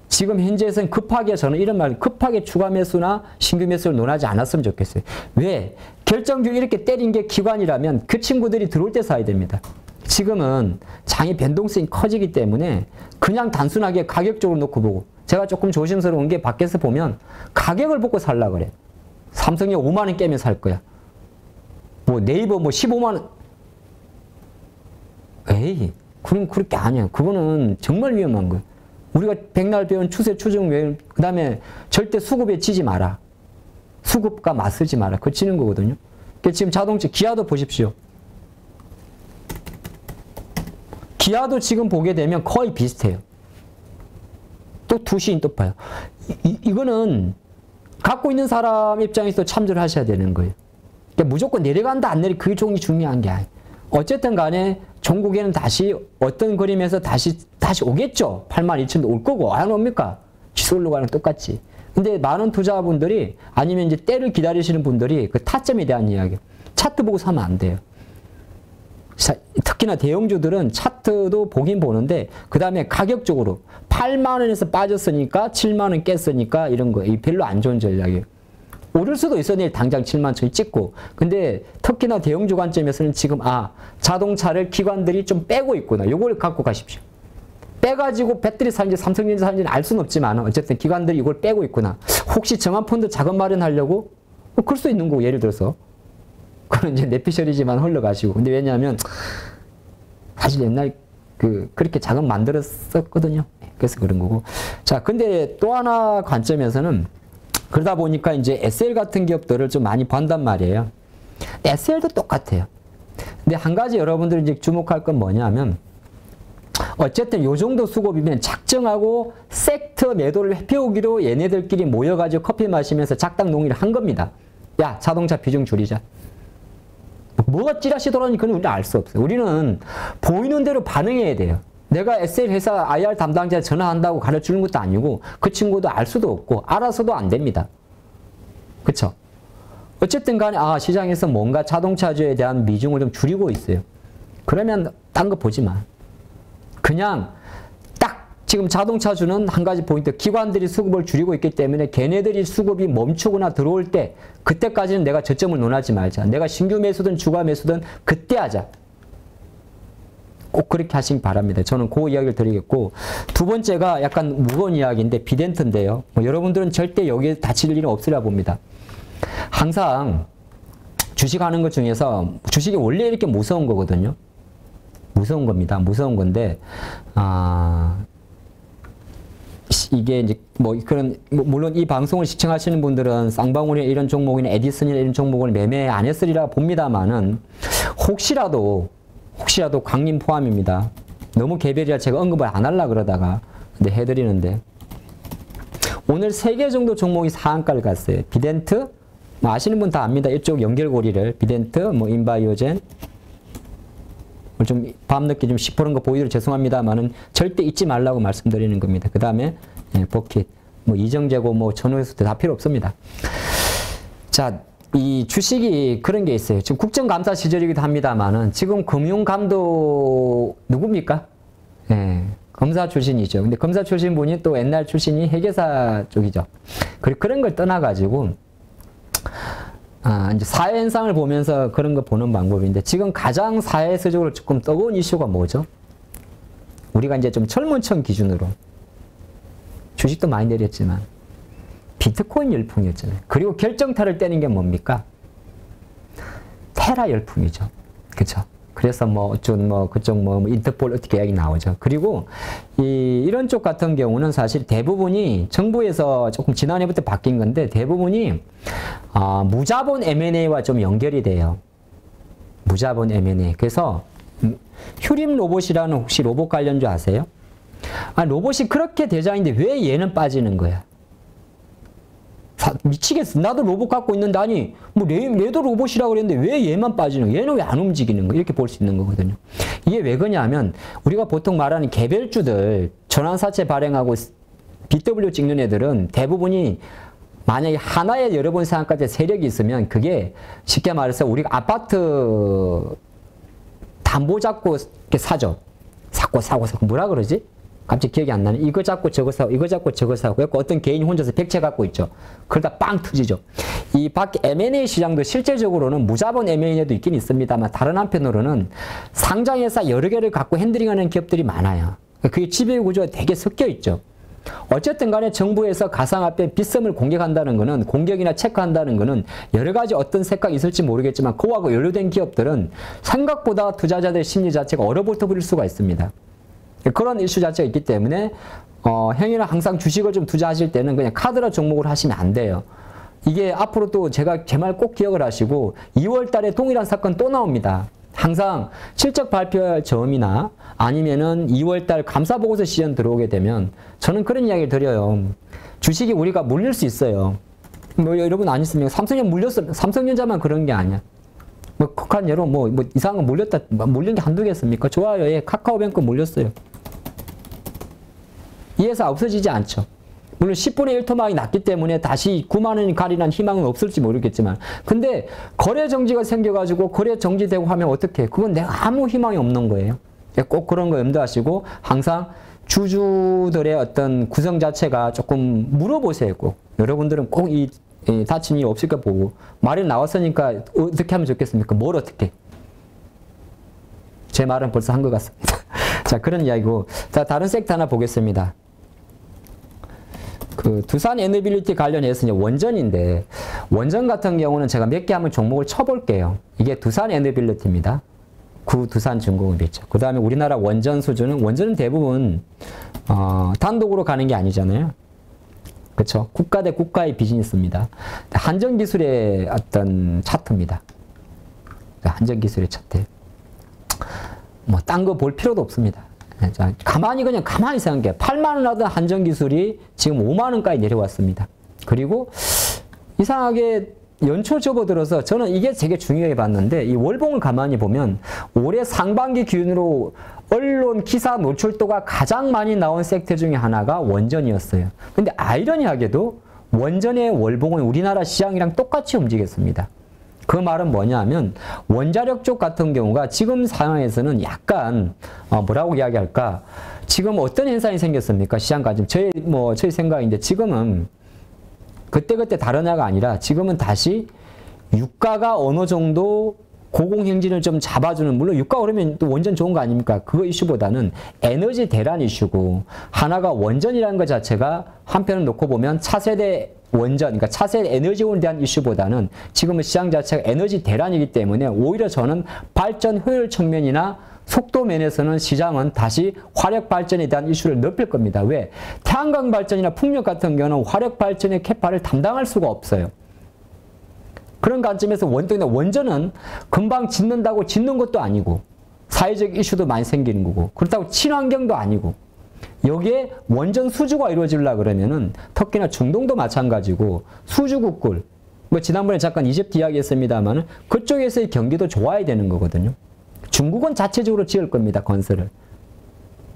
지금 현재에서는 급하게 저는 이런 말 급하게 추가 매수나 신규 매수를 논하지 않았으면 좋겠어요. 왜? 결정적으로 이렇게 때린 게 기관이라면 그 친구들이 들어올 때 사야 됩니다. 지금은 장의 변동성이 커지기 때문에 그냥 단순하게 가격적으로 놓고 보고 제가 조금 조심스러운 게 밖에서 보면 가격을 보고 살라 그래. 삼성이 5만 원 깨면 살 거야. 뭐 네이버 15만 원. 에이, 그럼 그렇게 아니야. 그거는 정말 위험한 거야. 우리가 백날 배운 추세 추정 외 그 다음에 절대 수급에 지지 마라. 수급과 맞서지 마라. 그거 지는 거거든요. 그러니까 지금 자동차 기아도 보십시오. 기아도 지금 보게 되면 거의 비슷해요. 또 투시인 또 봐요. 이거는 갖고 있는 사람 입장에서 참조를 하셔야 되는 거예요. 그러니까 무조건 내려간다 안 그게 종이 중요한 게 아니에요. 어쨌든 간에 종국에는 다시 어떤 그림에서 다시 오겠죠. 82,000도 올 거고 안 옵니까? 시골로 가는 똑같지. 근데 많은 투자분들이 아니면 이제 때를 기다리시는 분들이 그 타점에 대한 이야기. 차트 보고 사면 안 돼요. 특히나 대형주들은 차트도 보긴 보는데 그 다음에 가격적으로 8만 원에서 빠졌으니까 7만 원 깼으니까 이런 거 별로 안 좋은 전략이에요. 오를 수도 있어 내일 당장 7만 천이 찍고. 근데 특히나 대형주 관점에서는 지금 자동차를 기관들이 좀 빼고 있구나. 요걸 갖고 가십시오. 빼가지고 배터리 사는지 삼성전자 사는지는 알 수는 없지만 어쨌든 기관들이 이걸 빼고 있구나. 혹시 정한펀드 자금 마련하려고? 그럴 수 있는 거고 예를 들어서. 그건 이제 내피셜이지만 흘러가시고. 근데 왜냐하면 사실 옛날 그렇게 자금 만들었었거든요. 그래서 그런 거고. 자, 근데 또 하나 관점에서는 그러다 보니까 이제 SL 같은 기업들을 좀 많이 본단 말이에요. SL도 똑같아요. 근데 한 가지 여러분들이 이제 주목할 건 뭐냐면 어쨌든 요 정도 수급이면 작정하고 섹터 매도를 해피우기로 얘네들끼리 모여가지고 커피 마시면서 작당 논의를 한 겁니다. 야, 자동차 비중 줄이자. 뭐가 찌라시 돌아오니 그건 우리는 알 수 없어요. 우리는 보이는 대로 반응해야 돼요. 내가 SL 회사 IR 담당자에 전화한다고 가르치는 것도 아니고 그 친구도 알 수도 없고 알아서도 안 됩니다. 그쵸? 어쨌든 간에 시장에서 뭔가 자동차주에 대한 비중을 좀 줄이고 있어요. 그러면 딴 거 보지 마. 그냥 딱 지금 자동차주는 한 가지 포인트, 기관들이 수급을 줄이고 있기 때문에 걔네들이 수급이 멈추거나 들어올 때 그때까지는 내가 저점을 논하지 말자. 내가 신규 매수든 주가 매수든 그때 하자. 꼭 그렇게 하시기 바랍니다. 저는 그 이야기를 드리겠고, 두 번째가 약간 무거운 이야기인데 비덴트인데요. 여러분들은 절대 여기에 다칠 일은 없으리라 봅니다. 항상 주식하는 것 중에서 주식이 원래 이렇게 무서운 거거든요. 무서운 겁니다. 무서운 건데 이게 이제 물론 이 방송을 시청하시는 분들은 쌍방울이나 이런 종목이나 에디슨이나 이런 종목을 매매 안 했으리라 봅니다만은 혹시라도 광림 포함입니다. 너무 개별이라 제가 언급을 안 하려고 그러다가 근데 해드리는데 오늘 3개 정도 종목이 상한가를 갔어요. 비덴트, 아시는 분 다 압니다. 이쪽 연결고리를 비덴트, 인바이오젠 좀 밤늦게 좀 시퍼런 거 보이도록 죄송합니다만은 절대 잊지 말라고 말씀드리는 겁니다. 그 다음에 버킷, 이정재고 전후에서 다 필요 없습니다. 자, 이 주식이 그런 게 있어요. 지금 국정감사 시절이기도 합니다만은 지금 금융감독 누굽니까? 검사 출신이죠. 근데 검사 출신 분이 또 옛날 출신이 회계사 쪽이죠. 그런 걸 떠나가지고 이제 사회 현상을 보면서 그런 거 보는 방법인데 지금 가장 사회적으로 조금 뜨거운 이슈가 뭐죠? 우리가 이제 좀 젊은 층 기준으로 주식도 많이 내렸지만 비트코인 열풍이었잖아요. 그리고 결정타를 떼는 게 뭡니까? 테라 열풍이죠. 그쵸? 그래서 그쪽 인터폴 어떻게 이야기 나오죠. 그리고 이런 쪽 같은 경우는 사실 대부분이 정부에서 조금 지난해부터 바뀐 건데 대부분이 무자본 M&A와 좀 연결이 돼요. 무자본 M&A. 그래서 휴림 로봇이라는 혹시 로봇 관련주 아세요? 로봇이 그렇게 대장인데 왜 얘는 빠지는 거야? 미치겠어. 나도 로봇 갖고 있는데 얘도 로봇이라고 그랬는데 왜 얘만 빠지는 거야? 얘는 왜 안 움직이는 거야? 이렇게 볼 수 있는 거거든요. 이게 왜 그러냐면 우리가 보통 말하는 개별주들 전환사채 발행하고 BW 찍는 애들은 대부분이 만약에 하나에 여러 번 상한가에 세력이 있으면 그게 쉽게 말해서 우리가 아파트 담보 잡고 이렇게 사죠. 사고 뭐라 그러지? 갑자기 기억이 안 나네. 이거 잡고 저거 사고, 이거 잡고 저거 사고. 그래서 어떤 개인이 혼자서 100채 갖고 있죠. 그러다 빵 터지죠. 이 밖에 M&A 시장도 실제적으로는 무자본 M&A도 있긴 있습니다만 다른 한편으로는 상장회사 여러 개를 갖고 핸들링하는 기업들이 많아요. 그게 지배구조가 되게 섞여 있죠. 어쨌든 간에 정부에서 가상화폐 빗썸을 공격한다는 거는 공격이나 체크한다는 거는 여러 가지 어떤 색깔이 있을지 모르겠지만 그거하고 연루된 기업들은 생각보다 투자자들 심리 자체가 얼어붙어 버릴 수가 있습니다. 그런 이슈 자체가 있기 때문에 형님은 항상 주식을 좀 투자하실 때는 그냥 카드라 종목을 하시면 안 돼요. 이게 앞으로 또 제가 제 말 꼭 기억을 하시고 2월 달에 동일한 사건 또 나옵니다. 항상 실적 발표할 즈음이나 아니면은 2월 달 감사보고서 시즌 들어오게 되면 저는 그런 이야기를 드려요. 주식이 우리가 물릴 수 있어요. 여러분 안 있으면 삼성전자만 그런 게 아니야. 극한 예로 이상한 거 물린 게 한두 개였습니까? 좋아요. 카카오뱅크 물렸어요. 이 회사 없어지지 않죠. 물론 10분의 1 토막이 났기 때문에 다시 9만 원이 가리란 희망은 없을지 모르겠지만, 근데 거래 정지가 생겨가지고 거래 정지되고 하면 어떡해? 그건 내가 아무 희망이 없는 거예요. 꼭 그런 거 염두하시고 항상 주주들의 어떤 구성 자체가 조금 물어보세요. 꼭 여러분들은 꼭 이 다친 일 없을까 보고 말이 나왔으니까 어떻게 하면 좋겠습니까? 뭘 어떻게? 제 말은 벌써 한 것 같습니다. 자, 그런 이야기고. 자, 다른 섹터 하나 보겠습니다. 그 두산 에너빌리티 관련해서 이제 원전인데, 원전 같은 경우는 제가 몇 개 한번 종목을 쳐볼게요. 이게 두산 에너빌리티입니다. 두산중공업이죠. 그 다음에 우리나라 원전 수준은, 원전은 대부분 단독으로 가는 게 아니잖아요. 그렇죠? 국가 대 국가의 비즈니스입니다. 한전기술의 어떤 차트입니다. 한전기술의 차트. 뭐 딴 거 볼 필요도 없습니다. 자, 가만히 생각해. 8만 원 하던 한전기술이 지금 5만 원까지 내려왔습니다. 그리고 이상하게 연초 접어들어서 저는 이게 되게 중요해 봤는데, 이 월봉을 가만히 보면 올해 상반기 기준으로 언론 기사 노출도가 가장 많이 나온 섹터 중에 하나가 원전이었어요. 근데 아이러니하게도 원전의 월봉은 우리나라 시장이랑 똑같이 움직였습니다. 그 말은 뭐냐 하면, 원자력 쪽 같은 경우가 지금 상황에서는 약간 뭐라고 이야기할까, 지금 어떤 현상이 생겼습니까? 시장과 지금 저희 생각인데, 지금은 그때그때 다르냐가 아니라 지금은 다시 유가가 어느 정도 고공행진을 좀 잡아주는, 물론 유가 오르면 또 원전 좋은 거 아닙니까? 그거 이슈보다는 에너지 대란 이슈고, 하나가 원전이라는 것 자체가 한편을 놓고 보면 차세대 원전, 그러니까 차세대 에너지원에 대한 이슈보다는 지금은 시장 자체가 에너지 대란이기 때문에 오히려 저는 발전 효율 측면이나 속도 면에서는 시장은 다시 화력 발전에 대한 이슈를 넓힐 겁니다. 왜? 태양광 발전이나 풍력 같은 경우는 화력 발전의 캐파를 담당할 수가 없어요. 그런 관점에서 원전은 금방 짓는다고 짓는 것도 아니고, 사회적 이슈도 많이 생기는 거고, 그렇다고 친환경도 아니고, 여기에 원전 수주가 이루어지려고 그러면은 터키나 중동도 마찬가지고, 수주국들, 뭐 지난번에 잠깐 이집트 이야기했습니다만은 그쪽에서의 경기도 좋아야 되는 거거든요. 중국은 자체적으로 지을 겁니다, 건설을.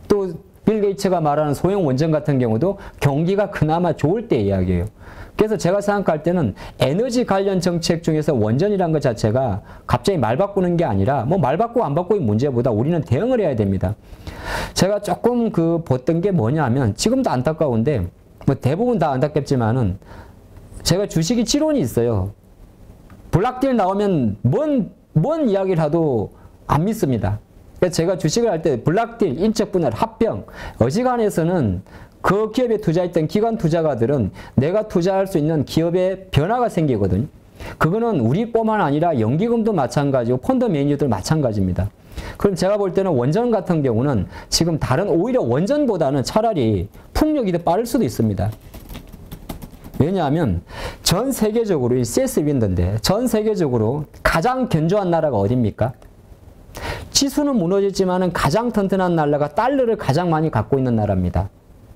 또 빌 게이츠가 말하는 소형 원전 같은 경우도 경기가 그나마 좋을 때 이야기예요. 그래서 제가 생각할 때는 에너지 관련 정책 중에서 원전이란 것 자체가 갑자기 말 바꾸는 게 아니라, 뭐 말 바꾸고 안 바꾸는 문제보다 우리는 대응을 해야 됩니다. 제가 조금 봤던 게 뭐냐면, 지금도 안타까운데, 뭐 대부분 다 안타깝지만은, 제가 주식이 지론이 있어요. 블락딜 나오면 뭔 이야기를 하도 안 믿습니다. 그래서 제가 주식을 할 때 블락딜, 인적분할, 합병, 어지간해서는 그 기업에 투자했던 기관 투자가들은 내가 투자할 수 있는 기업에 변화가 생기거든요. 그거는 우리뿐만 아니라 연기금도 마찬가지고 펀드 매니저들 마찬가지입니다. 그럼 제가 볼 때는 원전 같은 경우는 지금 오히려 원전보다는 차라리 풍력이 더 빠를 수도 있습니다. 왜냐하면 전 세계적으로 이 CS 윈드인데, 전 세계적으로 가장 견조한 나라가 어디입니까? 지수는 무너졌지만은 가장 튼튼한 나라가 달러를 가장 많이 갖고 있는 나라입니다.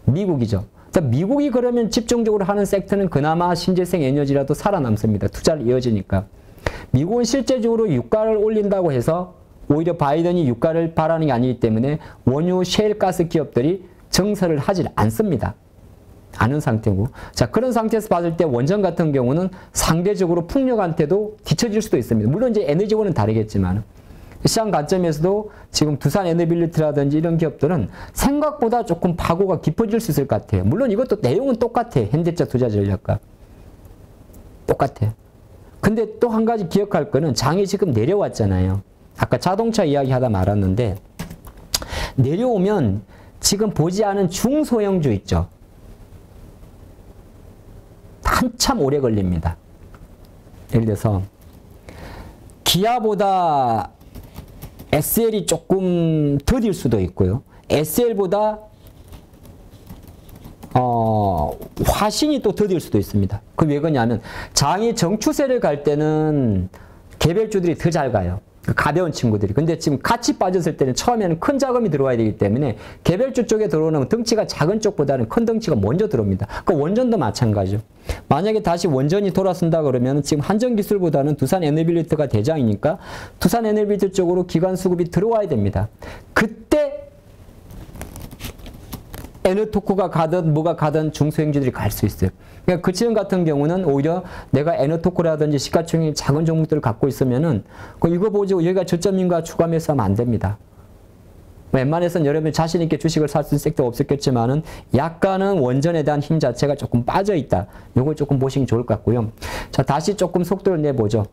미국이죠. 미국이 그러면 집중적으로 하는 섹터는 그나마 신재생 에너지라도 살아남습니다. 투자를 이어지니까. 미국은 실제적으로 유가를 올린다고 해서 오히려 바이든이 유가를 바라는 게 아니기 때문에 원유 셰일가스 기업들이 증설을 하질 않습니다. 않은 상태고. 자, 그런 상태에서 봤을 때 원전 같은 경우는 상대적으로 풍력한테도 뒤처질 수도 있습니다. 물론 이제 에너지원은 다르겠지만. 시장 관점에서도 지금 두산 에너빌리티라든지 이런 기업들은 생각보다 조금 파고가 깊어질 수 있을 것 같아요. 물론 이것도 내용은 똑같아. 현대차 투자 전략과. 똑같아. 근데 또 한 가지 기억할 거는 장이 지금 내려왔잖아요. 아까 자동차 이야기 하다 말았는데, 내려오면 지금 보지 않은 중소형주 있죠. 한참 오래 걸립니다. 예를 들어서 기아보다 SL이 조금 더딜 수도 있고요. SL보다 화신이 또 더딜 수도 있습니다. 그 왜 그러냐면 장이 정추세를 갈 때는 개별주들이 더 잘 가요. 가벼운 친구들이. 근데 지금 같이 빠졌을 때는 처음에는 큰 자금이 들어와야 되기 때문에 개별주 쪽에 들어오는 덩치가 작은 쪽보다는 큰 덩치가 먼저 들어옵니다. 그 원전도 마찬가지죠. 만약에 다시 원전이 돌아선다 그러면 지금 한전기술보다는 두산 에너빌리티가 대장이니까 두산 에너빌리티 쪽으로 기관 수급이 들어와야 됩니다. 그때 에너토크가 가든 뭐가 가든 중소형주들이 갈 수 있어요. 그러니까 그 지금 같은 경우는 오히려 내가 에너토크라든지 시가총액 작은 종목들을 갖고 있으면은 이거 보죠. 여기가 저점인가 추가 매수하면 안 됩니다. 웬만해서는 여러분이 자신 있게 주식을 살 수 있는 섹터가 없었겠지만은 약간은 원전에 대한 힘 자체가 조금 빠져 있다. 요걸 조금 보시면 좋을 것 같고요. 자, 다시 조금 속도를 내보죠.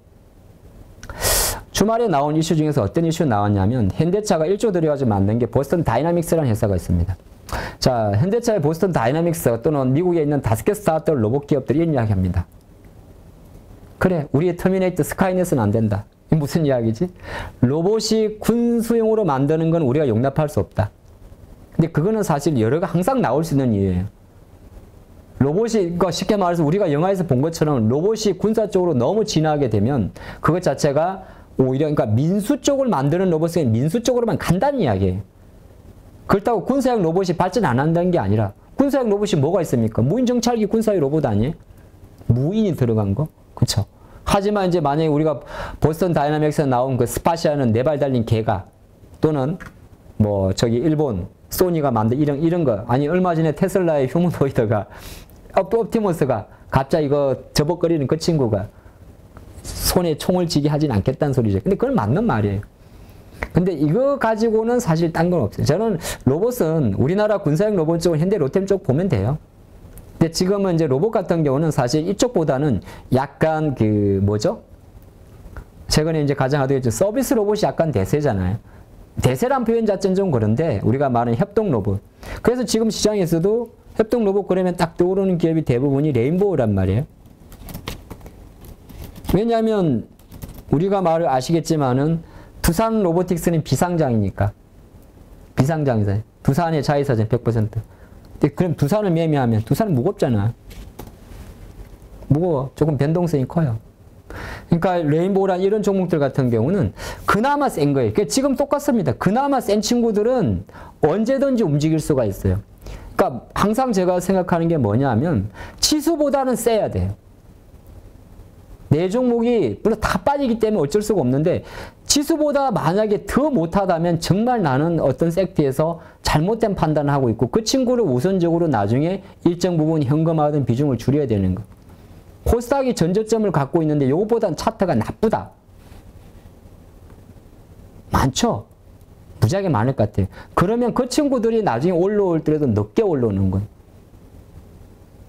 주말에 나온 이슈 중에서 어떤 이슈 나왔냐면 현대차가 1조 들여가지고 만든 게 보스턴 다이나믹스라는 회사가 있습니다. 자, 현대차의 보스턴 다이나믹스 또는 미국에 있는 5개 스타트업 로봇 기업들이 이런 이야기합니다. 그래, 우리의 터미네이터 스카이넷은 안 된다. 이게 무슨 이야기지? 로봇이 군수용으로 만드는 건 우리가 용납할 수 없다. 근데 그거는 사실 항상 나올 수 있는 이유예요. 로봇이, 그러니까 쉽게 말해서 우리가 영화에서 본 것처럼 로봇이 군사 쪽으로 너무 진화하게 되면 그것 자체가 오히려 그러니까 민수 쪽을 만드는 로봇은 민수 쪽으로만 간다는 이야기예요. 그렇다고 군사용 로봇이 발전 안 한다는 게 아니라 군사용 로봇이 뭐가 있습니까? 무인 정찰기 군사용 로봇 아니에요? 무인이 들어간 거? 그쵸? 하지만 이제 만약에 우리가 보스턴 다이나믹스에 나온 그 스파시아는 4발 달린 개가 또는 뭐 저기 일본 소니가 만든 이런 거 아니 얼마 전에 테슬라의 휴머노이드가 옵티머스가 갑자기 이거 저벅거리는 그 친구가 손에 총을 쥐게 하진 않겠다는 소리죠. 근데 그건 맞는 말이에요. 근데 이거 가지고는 사실 딴 건 없어요. 저는 로봇은 우리나라 군사용 로봇 쪽은 현대 로템 쪽 보면 돼요. 근데 지금은 이제 로봇 같은 경우는 사실 이쪽보다는 약간 그 뭐죠? 최근에 이제 가장 하도 서비스 로봇이 약간 대세잖아요. 대세란 표현 자체는 좀 그런데 우리가 말하는 협동 로봇. 그래서 지금 시장에서도 협동 로봇 그러면 딱 떠오르는 기업이 대부분이 레인보우란 말이에요. 왜냐하면 우리가 말을 아시겠지만은 두산 로보틱스는 비상장이니까. 비상장이잖아요. 두산의 자회사잖아요. 100%. 근데 그럼 두산을 매매하면 두산은 무겁잖아. 무거워. 조금 변동성이 커요. 그러니까 레인보우란 이런 종목들 같은 경우는 그나마 센 거예요. 그러니까 지금 똑같습니다. 그나마 센 친구들은 언제든지 움직일 수가 있어요. 그러니까 항상 제가 생각하는 게 뭐냐면 지수보다는 세야 돼요. 내 종목이 물론 다 빠지기 때문에 어쩔 수가 없는데 지수보다 만약에 더 못하다면 정말 나는 어떤 섹터에서 잘못된 판단을 하고 있고 그 친구를 우선적으로 나중에 일정 부분 현금화하던 비중을 줄여야 되는 거. 코스닥이 전저점을 갖고 있는데 이것보다는 차트가 나쁘다. 많죠? 무지하게 많을 것 같아요. 그러면 그 친구들이 나중에 올라올 때라도 늦게 올라오는 거예요.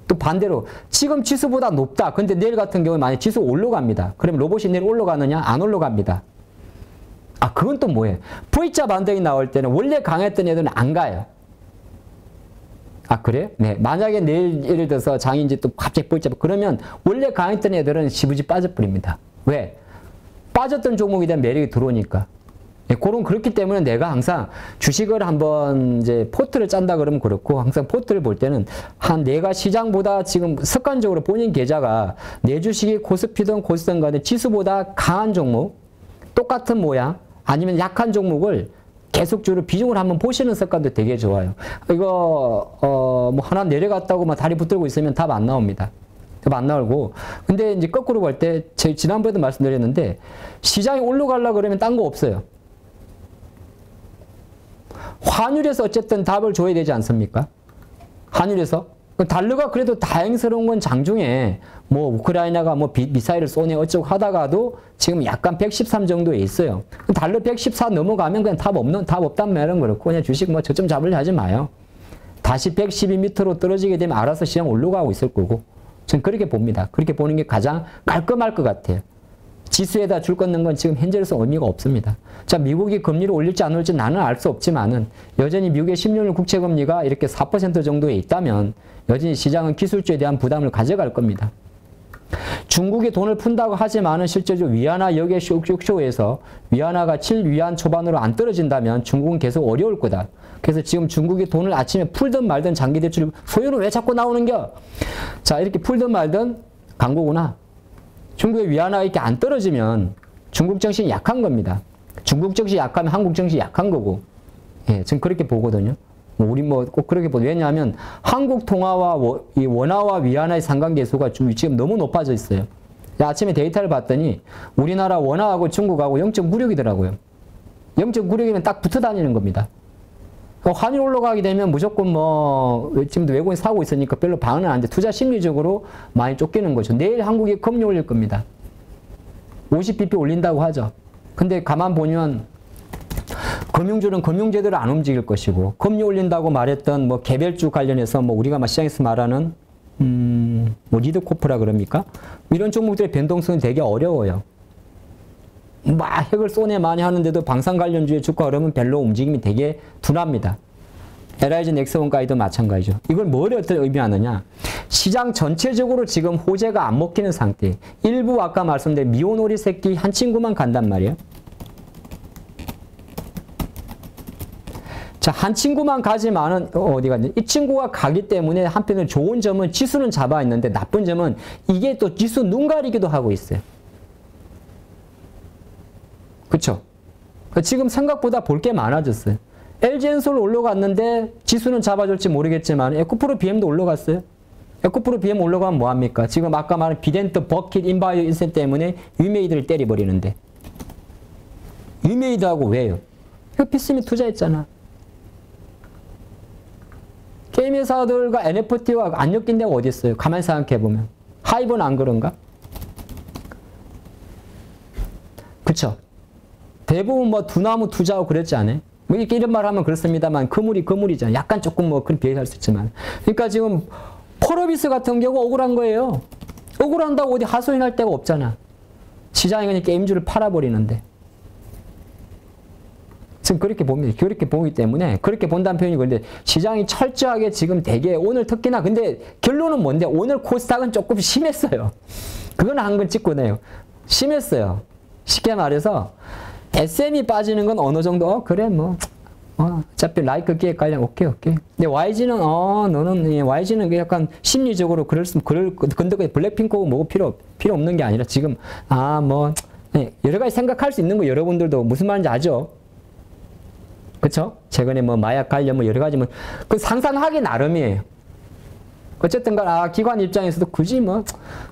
또 반대로 지금 지수보다 높다. 근데 내일 같은 경우에 만약 지수 올라갑니다. 그럼 로봇이 내일 올라가느냐? 안 올라갑니다. 아, 그건 또 뭐예요? V자 반등이 나올 때는 원래 강했던 애들은 안 가요. 아, 그래요? 네. 만약에 내일 예를 들어서 장인지 또 갑자기 V자 그러면 원래 강했던 애들은 시부지 빠져버립니다. 왜? 빠졌던 종목에 대한 매력이 들어오니까. 네, 그렇기 때문에 내가 항상 주식을 한번 이제 포트를 짠다 그러면 그렇고 항상 포트를 볼 때는 내가 시장보다 지금 습관적으로 본인 계좌가 내 주식이 코스피든 코스닥 간에 지수보다 강한 종목, 똑같은 모양 아니면 약한 종목을 계속적으로 비중을 한번 보시는 습관도 되게 좋아요. 이거 뭐 하나 내려갔다고 막 다리 붙들고 있으면 답 안 나옵니다. 답 안 나오고 근데 이제 거꾸로 볼 때 지난번에도 말씀드렸는데 시장이 올라가려고 그러면 딴 거 없어요. 환율에서 어쨌든 답을 줘야 되지 않습니까? 환율에서. 달러가 그래도 다행스러운 건 장중에 뭐 우크라이나가 뭐 미사일을 쏘네 어쩌고 하다가도 지금 약간 113 정도에 있어요. 달러 114 넘어가면 그냥 답 없단 말은 그렇고 그냥 주식 뭐 저점 잡으려 하지 마요. 다시 112 밑으로 떨어지게 되면 알아서 시장 올라가고 있을 거고. 저는 그렇게 봅니다. 그렇게 보는 게 가장 깔끔할 것 같아요. 지수에다 줄 걷는 건 지금 현재로서 의미가 없습니다. 자, 미국이 금리를 올릴지 안 올릴지 나는 알 수 없지만은 여전히 미국의 10년물 국채금리가 이렇게 4% 정도에 있다면 여전히 시장은 기술주에 대한 부담을 가져갈 겁니다. 중국이 돈을 푼다고 하지만은 실제로 위안화 역의 쇼쇼에서 위안화가 7위안 초반으로 안 떨어진다면 중국은 계속 어려울 거다. 그래서 지금 중국이 돈을 아침에 풀든 말든 장기 대출 소요는 왜 자꾸 나오는겨? 자, 이렇게 풀든 말든 광고구나. 중국의 위안화가 이렇게 안 떨어지면 중국 정신이 약한 겁니다. 중국 정신이 약하면 한국 정신이 약한 거고. 예, 지금 그렇게 보거든요. 우리 뭐 꼭 그렇게 보죠. 왜냐하면 한국 통화와 이 원화와 위안화의 상관계수가 지금 너무 높아져 있어요. 아침에 데이터를 봤더니 우리나라 원화하고 중국하고 0.96이더라고요. 0.96이면 딱 붙어 다니는 겁니다. 환율 올라가게 되면 무조건 뭐 지금도 외국인 사고 있으니까 별로 반응은 안 돼. 투자 심리적으로 많이 쫓기는 거죠. 내일 한국이 금리 올릴 겁니다. 50bp 올린다고 하죠. 근데 가만 보면 금융주는 금융제대로 안 움직일 것이고, 금리 올린다고 말했던 뭐 개별주 관련해서 뭐 우리가 막 시장에서 말하는 뭐 리드코프라 그럽니까? 이런 종목들의 변동성이 되게 어려워요. 막 핵을 쏘내 많이 하는데도 방산 관련주의 주가 흐름은 별로 움직임이 되게 둔합니다. LIG 넥스원가이도 마찬가지죠. 이걸 뭘 어떻게 의미하느냐? 시장 전체적으로 지금 호재가 안 먹히는 상태. 일부 아까 말씀드린 미오노리 새끼 한 친구만 간단 말이에요. 자, 한 친구만 가지만은 어디 갔냐? 이 친구가 가기 때문에 한편으로 좋은 점은 지수는 잡아 있는데 나쁜 점은 이게 또 지수 눈 가리기도 하고 있어요. 그쵸? 지금 생각보다 볼 게 많아졌어요. LG엔솔 올라갔는데 지수는 잡아줄지 모르겠지만 에코프로 BM도 올라갔어요. 에코프로 BM 올라가면 뭐합니까? 지금 아까 말한 비덴트, 버킷, 인바이오 인센 때문에 위메이드를 때려버리는데 위메이드하고 왜요? 이거 피스미 투자했잖아. 게임 회사들과 NFT와 안 엮인 데가 어디 있어요? 가만히 생각해보면. 하이브는 안 그런가? 그쵸? 대부분 뭐 두나무 투자하고 그랬지 않아요? 뭐 이렇게 이런 말 하면 그렇습니다만 그물이잖아요. 약간 조금 뭐 그런 비해할 수 있지만. 그러니까 지금 펄어비스 같은 경우 억울한 거예요. 억울한다고 어디 하소연할 데가 없잖아. 시장이 그냥 게임주를 팔아버리는데. 지금 그렇게 봅니다. 그렇게 보기 때문에 그렇게 본다는 표현이 그런데 시장이 철저하게 지금 되게 오늘 특히나 근데 결론은 뭔데 오늘 코스닥은 조금 심했어요. 그건 한 건 찍고 내요. 심했어요. 쉽게 말해서 SM이 빠지는 건 어느 정도 그래 뭐 어차피 라이크 기획 관련 오케이. 근데 YG는 너는 YG는 약간 심리적으로 근데 블랙핑크고 뭐고 필요 없는 게 아니라 지금 여러 가지 생각할 수 있는 거 여러분들도 무슨 말인지 아죠? 그쵸? 최근에 뭐 마약 관련 뭐 여러 가지 그 상상하기 나름이에요. 어쨌든 기관 입장에서도 굳이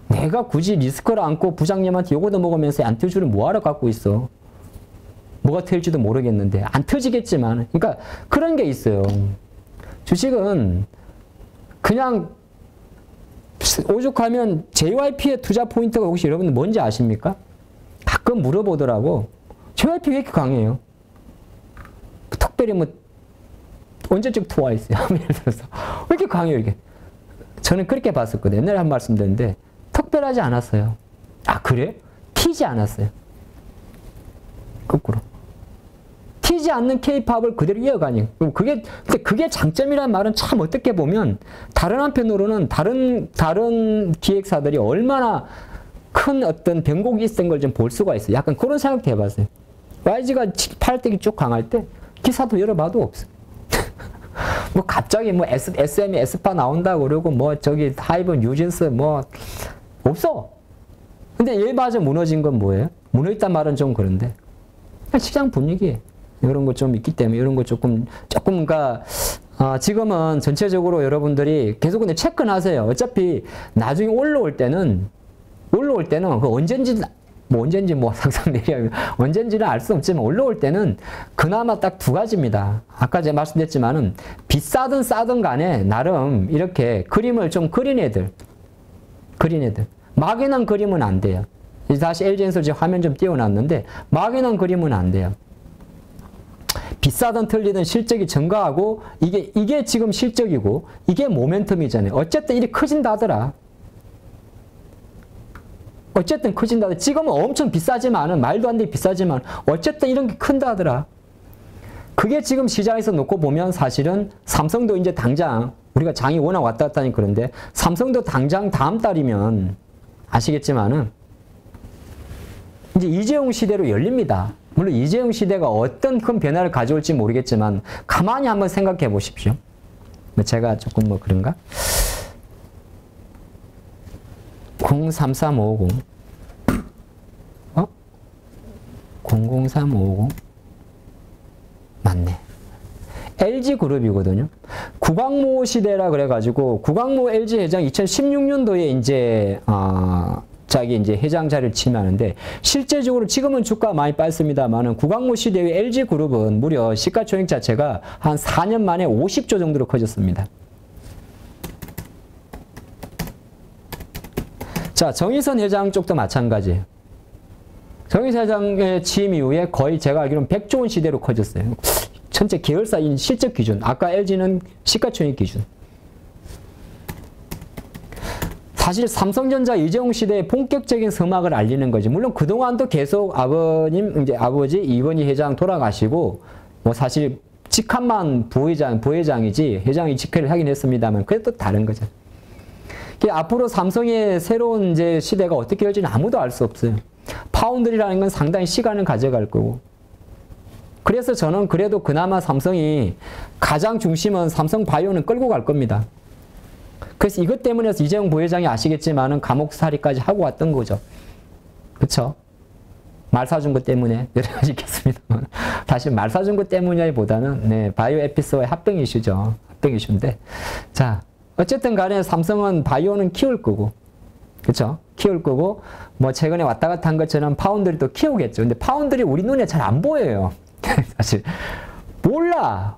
내가 굳이 리스크를 안고 부장님한테 요거도 먹으면서 안 터지를 뭐하러 갖고 있어. 뭐가 터질지도 모르겠는데 안 터지겠지만 그러니까 그런 게 있어요. 주식은 그냥 오죽하면 JYP의 투자 포인트가 혹시 여러분들 뭔지 아십니까? 가끔 물어보더라고. JYP 왜 이렇게 강해요? 특별히 언제쯤 투와 있어요? 예를 들어서 왜 이렇게 강해요 이게? 저는 그렇게 봤었거든요. 옛날에 한 말씀 드렸는데 특별하지 않았어요. 아 그래? 튀지 않았어요. 거꾸로. 튀지 않는 K-팝을 그대로 이어가니. 근데 그게 장점이란 말은 참 어떻게 보면 다른 한편으로는 다른 기획사들이 얼마나 큰 어떤 변곡이 있었던 걸 좀 볼 수가 있어요. 약간 그런 생각도 해봤어요. YG가 팔뚝이 쭉 강할 때 기사도 열어봐도 없어. 뭐 갑자기 SM이 S파 나온다고 그러고 하이브 뉴진스 없어. 근데 얘마저 무너진 건 뭐예요? 무너졌단 말은 좀 그런데 시장 분위기에 이런 거 좀 있기 때문에 이런 거 조금 그러니까 지금은 전체적으로 여러분들이 계속 근데 체크하세요. 어차피 나중에 올라올 때는 그 언젠지 상상 내려 언젠지는 알 수 없지만 올라올 때는 그나마 딱 두 가지입니다. 아까 제가 말씀드렸지만은 비싸든 싸든 간에 나름 이렇게 그림을 좀 그린 애들 막연한 그림은 안 돼요. 다시 LG엔솔 지금 화면 좀 띄워놨는데 막연한 그림은 안 돼요. 비싸든 틀리든 실적이 증가하고 이게 지금 실적이고 이게 모멘텀이잖아요. 어쨌든 일이 커진다더라. 어쨌든 커진다. 지금은 엄청 비싸지만은 말도 안 되게 비싸지만 어쨌든 이런 게 큰다더라. 그게 지금 시장에서 놓고 보면 사실은 삼성도 이제 당장 우리가 장이 워낙 왔다 갔다 하니 그런데 삼성도 당장 다음 달이면 아시겠지만은 이제 이재용 시대로 열립니다. 물론 이재용 시대가 어떤 큰 변화를 가져올지 모르겠지만 가만히 한번 생각해 보십시오. 제가 조금 그런가? 03350 00350 맞네. LG그룹이거든요. 구광모 시대라 그래가지고 구광모 LG 회장 2016년도에 이제 자기 이제 회장 자리를 침해하는데 실제적으로 지금은 주가 많이 빠졌습니다만은 구광모 시대의 LG그룹은 무려 시가총액 자체가 한 4년 만에 50조 정도로 커졌습니다. 자, 정의선 회장 쪽도 마찬가지예요. 정의선 회장의 취임 이후에 거의 제가 알기로는 100조 원 시대로 커졌어요. 전체 계열사인 실적 기준, 아까 LG는 시가총액 기준. 사실 삼성전자 이재용 시대의 본격적인 서막을 알리는 거지. 물론 그동안도 계속 아버지 이건희 회장 돌아가시고, 뭐 사실 직함만 부회장이지, 회장이 직회를 하긴 했습니다만, 그게 또 다른 거죠. 앞으로 삼성의 새로운 이제 시대가 어떻게 될지는 아무도 알 수 없어요. 파운드리라는 건 상당히 시간을 가져갈 거고. 그래서 저는 그래도 그나마 삼성이 가장 중심은 삼성바이오는 끌고 갈 겁니다. 그래서 이것 때문에 이재용 부회장이 아시겠지만은 감옥살이까지 하고 왔던 거죠. 그쵸? 말 사준 것 때문에 여러 가지 있겠습니다만. 사실 말 사준 것 때문이보다는 네, 바이오 에피스와의 합병 이슈죠. 합병 이슈인데. 자, 어쨌든 간에 삼성은 바이오는 키울 거고. 그쵸? 키울 거고, 뭐 최근에 왔다 갔다 한 것처럼 파운드리 또 키우겠죠. 근데 파운드리 우리 눈에 잘 안 보여요. 사실. 몰라.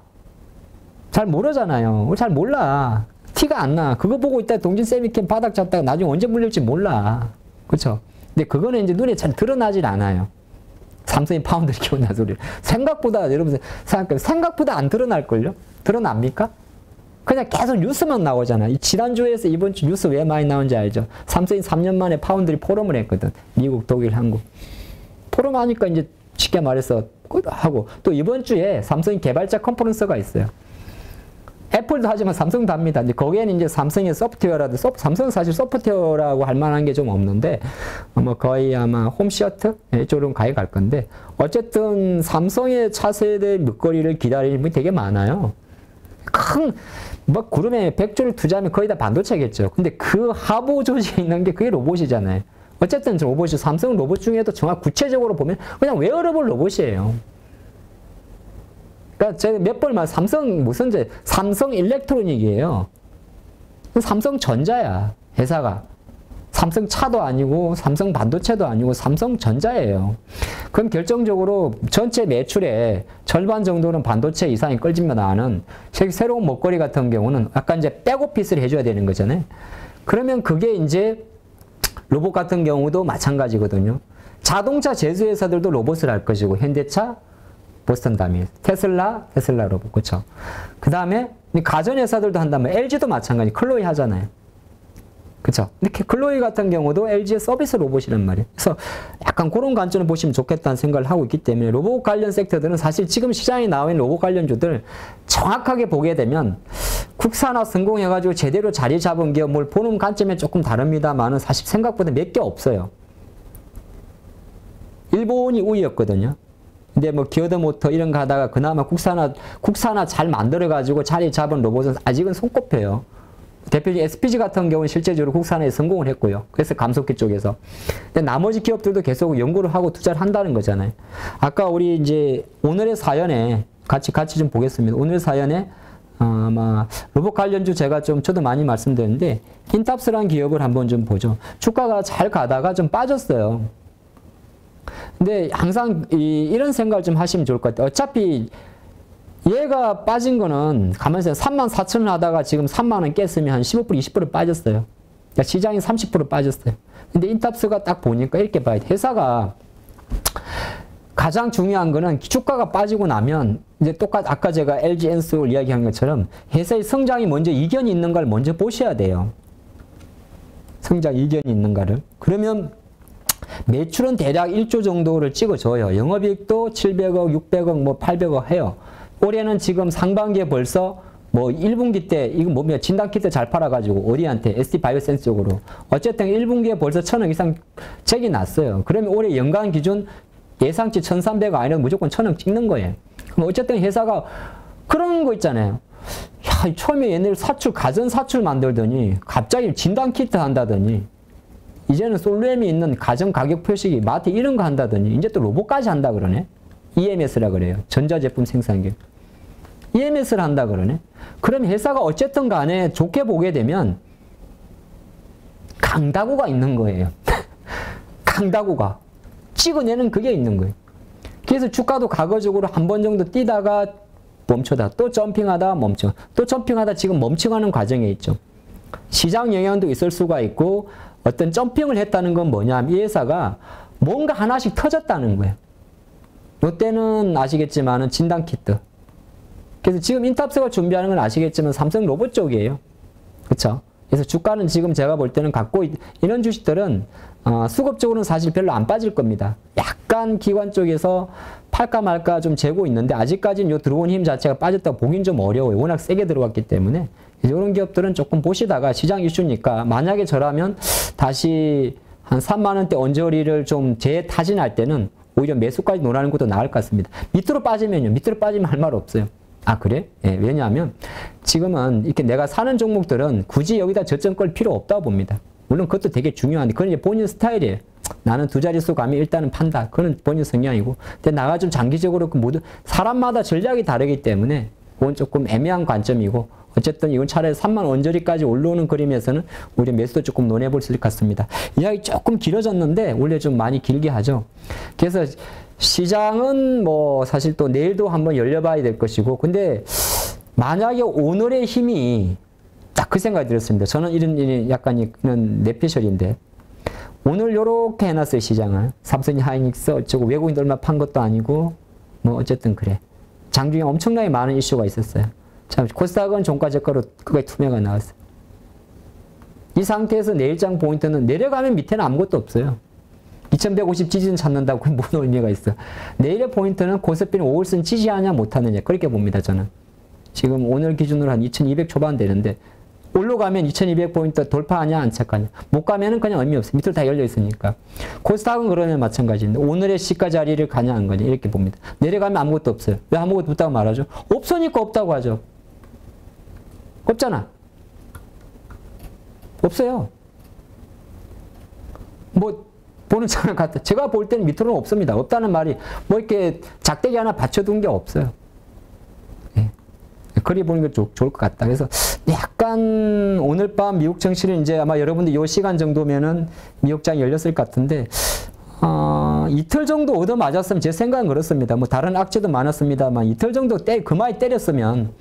잘 모르잖아요. 잘 몰라. 티가 안 나. 그거 보고 있다 동진쌤이 캠 바닥 잡다가 나중에 언제 물릴지 몰라. 그쵸? 근데 그거는 이제 눈에 잘 드러나질 않아요. 삼성이 파운드를 키운다 소리. 생각보다, 여러분, 생각보다 안 드러날걸요? 드러납니까? 그냥 계속 뉴스만 나오잖아. 지난주에서 이번 주 뉴스 왜 많이 나온지 알죠? 삼성이 3년 만에 파운드리 포럼을 했거든. 미국, 독일, 한국. 포럼 하니까 이제 쉽게 말해서 하고. 또 이번 주에 삼성이 개발자 컨퍼런스가 있어요. 애플도 하지만 삼성도 합니다. 근데 거기에는 이제 삼성의 소프트웨어라도, 삼성은 사실 소프트웨어라고 할 만한 게 좀 없는데, 뭐 거의 아마 홈시어터? 이쪽으로 가야 갈 건데, 어쨌든 삼성의 차세대 먹거리를 기다리는 분이 되게 많아요. 뭐 구름에 100조를 투자하면 거의 다 반도체겠죠. 근데 그 하부 조직에 있는 게 그게 로봇이잖아요. 어쨌든 로봇이, 삼성 로봇 중에도 정말 구체적으로 보면 그냥 웨어러블 로봇이에요. 그러니까 제가 몇 번 말 삼성 일렉트로닉이에요. 삼성전자야, 회사가. 삼성 차도 아니고 삼성 반도체도 아니고 삼성전자예요. 그럼 결정적으로 전체 매출의 절반 정도는 반도체 이상이 끌집니다는 새로운 먹거리 같은 경우는 약간 이제 백오피스를 해줘야 되는 거잖아요. 그러면 그게 이제 로봇 같은 경우도 마찬가지거든요. 자동차 제조회사들도 로봇을 할 것이고, 현대차, 보스턴 다미엘, 테슬라 로봇, 그쵸? 그 다음에 가전회사들도 한다면 LG도 마찬가지, 클로이 하잖아요. 그쵸? 이렇게 클로이 같은 경우도 LG의 서비스 로봇이란 말이에요. 그래서 약간 그런 관점을 보시면 좋겠다는 생각을 하고 있기 때문에 로봇 관련 섹터들은 사실 지금 시장에 나와 있는 로봇 관련주들 정확하게 보게 되면 국산화 성공해가지고 제대로 자리 잡은 기업을 보는 관점에 조금 다릅니다만은 사실 생각보다 몇 개 없어요. 일본이 우위였거든요. 근데 뭐 기어드모터 이런 거 하다가 그나마 국산화 잘 만들어가지고 자리 잡은 로봇은 아직은 손꼽혀요. 대표적인 SPG 같은 경우는 실제적으로 국산화에 성공을 했고요. 그래서 감속기 쪽에서. 근데 나머지 기업들도 계속 연구를 하고 투자를 한다는 거잖아요. 아까 우리 이제 오늘의 사연에 같이 좀 보겠습니다. 오늘 사연에 아마 로봇 관련주 제가 저도 많이 말씀드렸는데 힌탑스라는 기업을 한번 좀 보죠. 주가가 잘 가다가 좀 빠졌어요. 근데 항상 이런 생각을 좀 하시면 좋을 것 같아요. 어차피 얘가 빠진 거는 가만히 있어요. 34,000원 하다가 지금 3만원 깼으면 한 15%, 20% 빠졌어요. 그러니까 시장이 30% 빠졌어요. 근데 인탑스가 딱 보니까 이렇게 봐야 돼. 회사가 가장 중요한 거는 주가가 빠지고 나면 이제 아까 제가 LG 엔솔 이야기한 것처럼 회사의 성장이 먼저 이견이 있는가를 먼저 보셔야 돼요. 성장 이견이 있는가를. 그러면 매출은 대략 1조 정도를 찍어줘요. 영업이익도 700억, 600억, 뭐 800억 해요. 올해는 지금 상반기에 벌써 뭐 1분기 때 이거 뭡니까? 진단키트 잘 팔아가지고 어디한테? ST바이오센스 쪽으로. 어쨌든 1분기에 벌써 1,000억 이상 책이 났어요. 그러면 올해 연간 기준 예상치 1,300억 아니면 무조건 1,000억 찍는 거예요. 그럼 어쨌든 회사가 그런 거 있잖아요. 야, 처음에 얘네들 가전 사출 만들더니 갑자기 진단키트 한다더니 이제는 솔루엠이 있는 가전 가격 표시기, 마트 이런 거 한다더니 이제 또 로봇까지 한다 그러네. EMS라 그래요. 전자제품 생산기업. EMS를 한다 그러네. 그럼 회사가 어쨌든 간에 좋게 보게 되면 강다구가 있는 거예요. 강다고 가. 찍어내는 그게 있는 거예요. 그래서 주가도 과거적으로 한 번 정도 뛰다가 멈춰다 또 점핑하다 멈춰 또 점핑하다 지금 멈춰가는 과정에 있죠. 시장 영향도 있을 수가 있고 어떤 점핑을 했다는 건 뭐냐면 이 회사가 뭔가 하나씩 터졌다는 거예요. 이때는 아시겠지만은 진단키트. 그래서 지금 인탑스가 준비하는 건 아시겠지만 삼성 로봇 쪽이에요. 그렇죠? 그래서 주가는 지금 제가 볼 때는 이런 주식들은 수급적으로는 사실 별로 안 빠질 겁니다. 약간 기관 쪽에서 팔까 말까 좀 재고 있는데 아직까지는 요 들어온 힘 자체가 빠졌다고 보긴 좀 어려워요. 워낙 세게 들어왔기 때문에. 이런 기업들은 조금 보시다가 시장 이슈니까 만약에 저라면 다시 한 3만 원대 언저리를 좀 재타진할 때는 오히려 매수까지 논하는 것도 나을 것 같습니다. 밑으로 빠지면요. 밑으로 빠지면 할 말 없어요. 아, 그래? 예, 왜냐하면 지금은 이렇게 내가 사는 종목들은 굳이 여기다 저점 걸 필요 없다고 봅니다. 물론 그것도 되게 중요한데 그건 이제 본인 스타일이에요. 나는 두 자릿수 가면 일단은 판다. 그건 본인 성향이고. 근데 나가 좀 장기적으로 모두 사람마다 전략이 다르기 때문에 그건 조금 애매한 관점이고 어쨌든 이건 차라리 3만 원저리까지 올라오는 그림에서는 우리 매수도 조금 논해볼 수 있을 것 같습니다. 이야기 조금 길어졌는데 원래 좀 많이 길게 하죠. 그래서 시장은 뭐 사실 또 내일도 한번 열려봐야 될 것이고 근데 만약에 오늘의 힘이 딱 그 생각이 들었습니다. 저는 이런 약간 이런 뇌피셜인데 오늘 요렇게 해놨어요. 시장을. 삼성이 하이닉스 어쩌고 외국인들 얼마 판 것도 아니고 뭐 어쨌든 그래. 장중에 엄청나게 많은 이슈가 있었어요. 참 코스닥은 종가 저가로 그거에 투매가 나왔어요. 이 상태에서 내일장 포인트는 내려가면 밑에는 아무것도 없어요. 2150 지지는 찾는다고 그건 뭔 의미가 있어. 내일의 포인트는 코스피는 5일선 지지하냐 못하느냐 그렇게 봅니다. 저는. 지금 오늘 기준으로 한 2200 초반 되는데 올라가면 2200포인트 돌파하냐 안 착하냐. 못 가면은 그냥 의미 없어요. 밑으로 다 열려 있으니까. 코스닥은 그러면 마찬가지인데 오늘의 시가 자리를 가냐 안 가냐 이렇게 봅니다. 내려가면 아무것도 없어요. 왜 아무것도 없다고 말하죠? 없으니까 없다고 하죠. 없잖아. 없어요. 뭐 보는 차는 같다. 제가 볼 때는 밑으로는 없습니다. 없다는 말이 뭐 이렇게 작대기 하나 받쳐둔 게 없어요. 예. 그리 보는 게 좋을 것 같다. 그래서 약간 오늘 밤 미국 증시는 이제 아마 여러분들 이 시간 정도면은 미국장이 열렸을 것 같은데 이틀 정도 얻어맞았으면 제 생각은 그렇습니다. 뭐 다른 악재도 많았습니다만 이틀 정도 그마에 때렸으면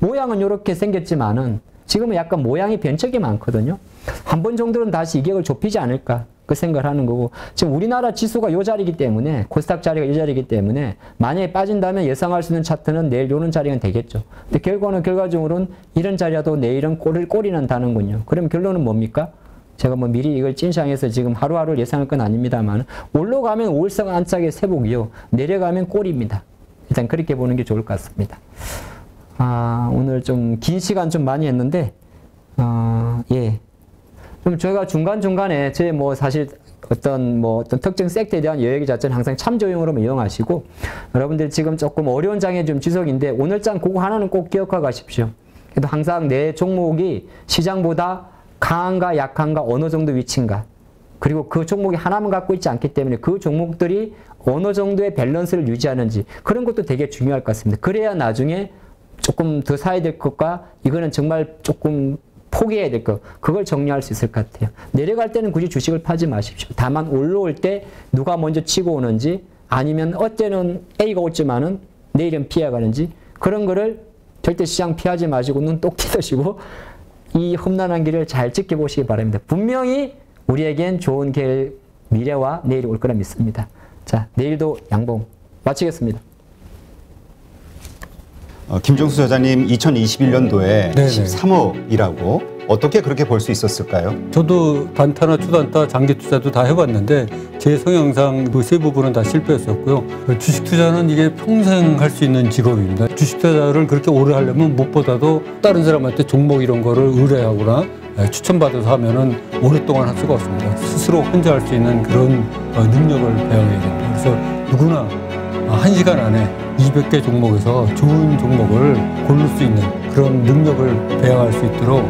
모양은 이렇게 생겼지만은 지금은 약간 모양이 변척이 많거든요. 한 번 정도는 다시 이격을 좁히지 않을까 그 생각을 하는 거고 지금 우리나라 지수가 이 자리이기 때문에 코스닥 자리가 이 자리이기 때문에 만약에 빠진다면 예상할 수 있는 차트는 내일 요런 자리가 되겠죠. 근데 결과적으로는 이런 자리라도 내일은 꼬리 난다는군요. 그럼 결론은 뭡니까? 제가 뭐 미리 이걸 찐상해서 지금 하루하루 예상할 건 아닙니다만 올라가면 5일선 안짝의 세복이요. 내려가면 꼬리입니다. 일단 그렇게 보는 게 좋을 것 같습니다. 오늘 좀 긴 시간 좀 많이 했는데 예. 좀 저희가 중간중간에 제 뭐 사실 어떤 특정 섹터에 대한 이야기 자체는 항상 참조용으로 이용하시고 여러분들 지금 조금 어려운 장의 좀 지속인데 오늘 장 그거 하나는 꼭 기억하고 가십시오. 그래도 항상 내 종목이 시장보다 강한가 약한가 어느 정도 위치인가 그리고 그 종목이 하나만 갖고 있지 않기 때문에 그 종목들이 어느 정도의 밸런스를 유지하는지 그런 것도 되게 중요할 것 같습니다. 그래야 나중에 조금 더 사야 될 것과 이거는 정말 조금 포기해야 될 것 그걸 정리할 수 있을 것 같아요. 내려갈 때는 굳이 주식을 파지 마십시오. 다만 올라올 때 누가 먼저 치고 오는지 아니면 어때는 A가 오지만은 내일은 B가 가는지 그런 거를 절대 시장 피하지 마시고 눈 똑 띄시고 이 험난한 길을 잘 지켜보시기 바랍니다. 분명히 우리에겐 좋은 길 미래와 내일이 올 거라 믿습니다. 자, 내일도 양봉 마치겠습니다. 김종수 저자님 2021년도에 13억이라고 어떻게 그렇게 볼 수 있었을까요? 저도 단타나 초단타, 장기 투자도 다 해봤는데 제 성향상 그 세 부분은 다 실패했었고요. 주식 투자는 이게 평생 할 수 있는 직업입니다. 주식 투자를 그렇게 오래 하려면 무엇보다도 다른 사람한테 종목 이런 거를 의뢰하거나 추천받아서 하면은 오랫동안 할 수가 없습니다. 스스로 혼자 할 수 있는 그런 능력을 배워야 됩니다. 그래서 누구나 1시간 안에 200개 종목에서 좋은 종목을 고를 수 있는 그런 능력을 배양할 수 있도록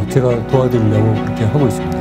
제가 도와드리려고 그렇게 하고 있습니다.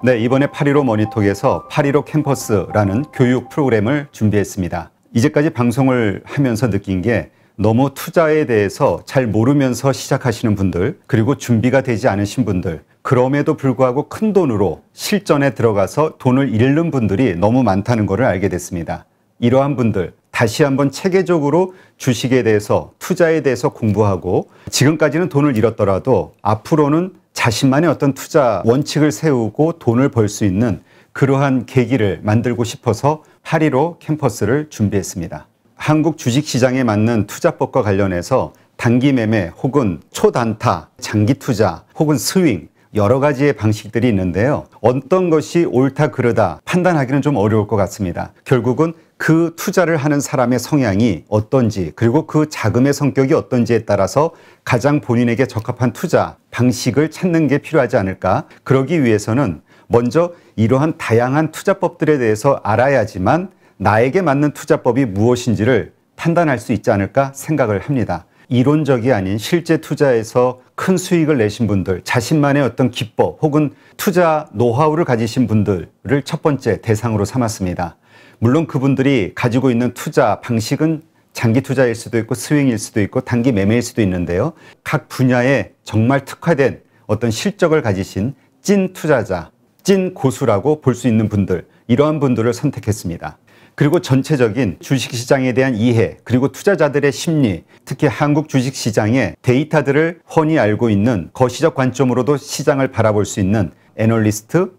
네, 이번에 8.15 머니톡에서 8.15 캠퍼스라는 교육 프로그램을 준비했습니다. 이제까지 방송을 하면서 느낀 게 너무 투자에 대해서 잘 모르면서 시작하시는 분들 그리고 준비가 되지 않으신 분들 그럼에도 불구하고 큰 돈으로 실전에 들어가서 돈을 잃는 분들이 너무 많다는 것을 알게 됐습니다. 이러한 분들 다시 한번 체계적으로 주식에 대해서 투자에 대해서 공부하고 지금까지는 돈을 잃었더라도 앞으로는 자신만의 어떤 투자 원칙을 세우고 돈을 벌 수 있는 그러한 계기를 만들고 싶어서 8.15 캠퍼스를 준비했습니다. 한국 주식시장에 맞는 투자법과 관련해서 단기 매매 혹은 초단타, 장기 투자 혹은 스윙 여러 가지의 방식들이 있는데요. 어떤 것이 옳다 그르다 판단하기는 좀 어려울 것 같습니다. 결국은 그 투자를 하는 사람의 성향이 어떤지 그리고 그 자금의 성격이 어떤지에 따라서 가장 본인에게 적합한 투자 방식을 찾는 게 필요하지 않을까. 그러기 위해서는 먼저 이러한 다양한 투자법들에 대해서 알아야지만 나에게 맞는 투자법이 무엇인지를 판단할 수 있지 않을까 생각을 합니다. 이론적이 아닌 실제 투자에서 큰 수익을 내신 분들, 자신만의 어떤 기법 혹은 투자 노하우를 가지신 분들을 첫 번째 대상으로 삼았습니다. 물론 그분들이 가지고 있는 투자 방식은 장기 투자일 수도 있고 스윙일 수도 있고 단기 매매일 수도 있는데요. 각 분야에 정말 특화된 어떤 실적을 가지신 찐 투자자, 찐 고수라고 볼 수 있는 분들, 이러한 분들을 선택했습니다. 그리고 전체적인 주식시장에 대한 이해, 그리고 투자자들의 심리, 특히 한국 주식시장의 데이터들을 훤히 알고 있는 거시적 관점으로도 시장을 바라볼 수 있는 애널리스트,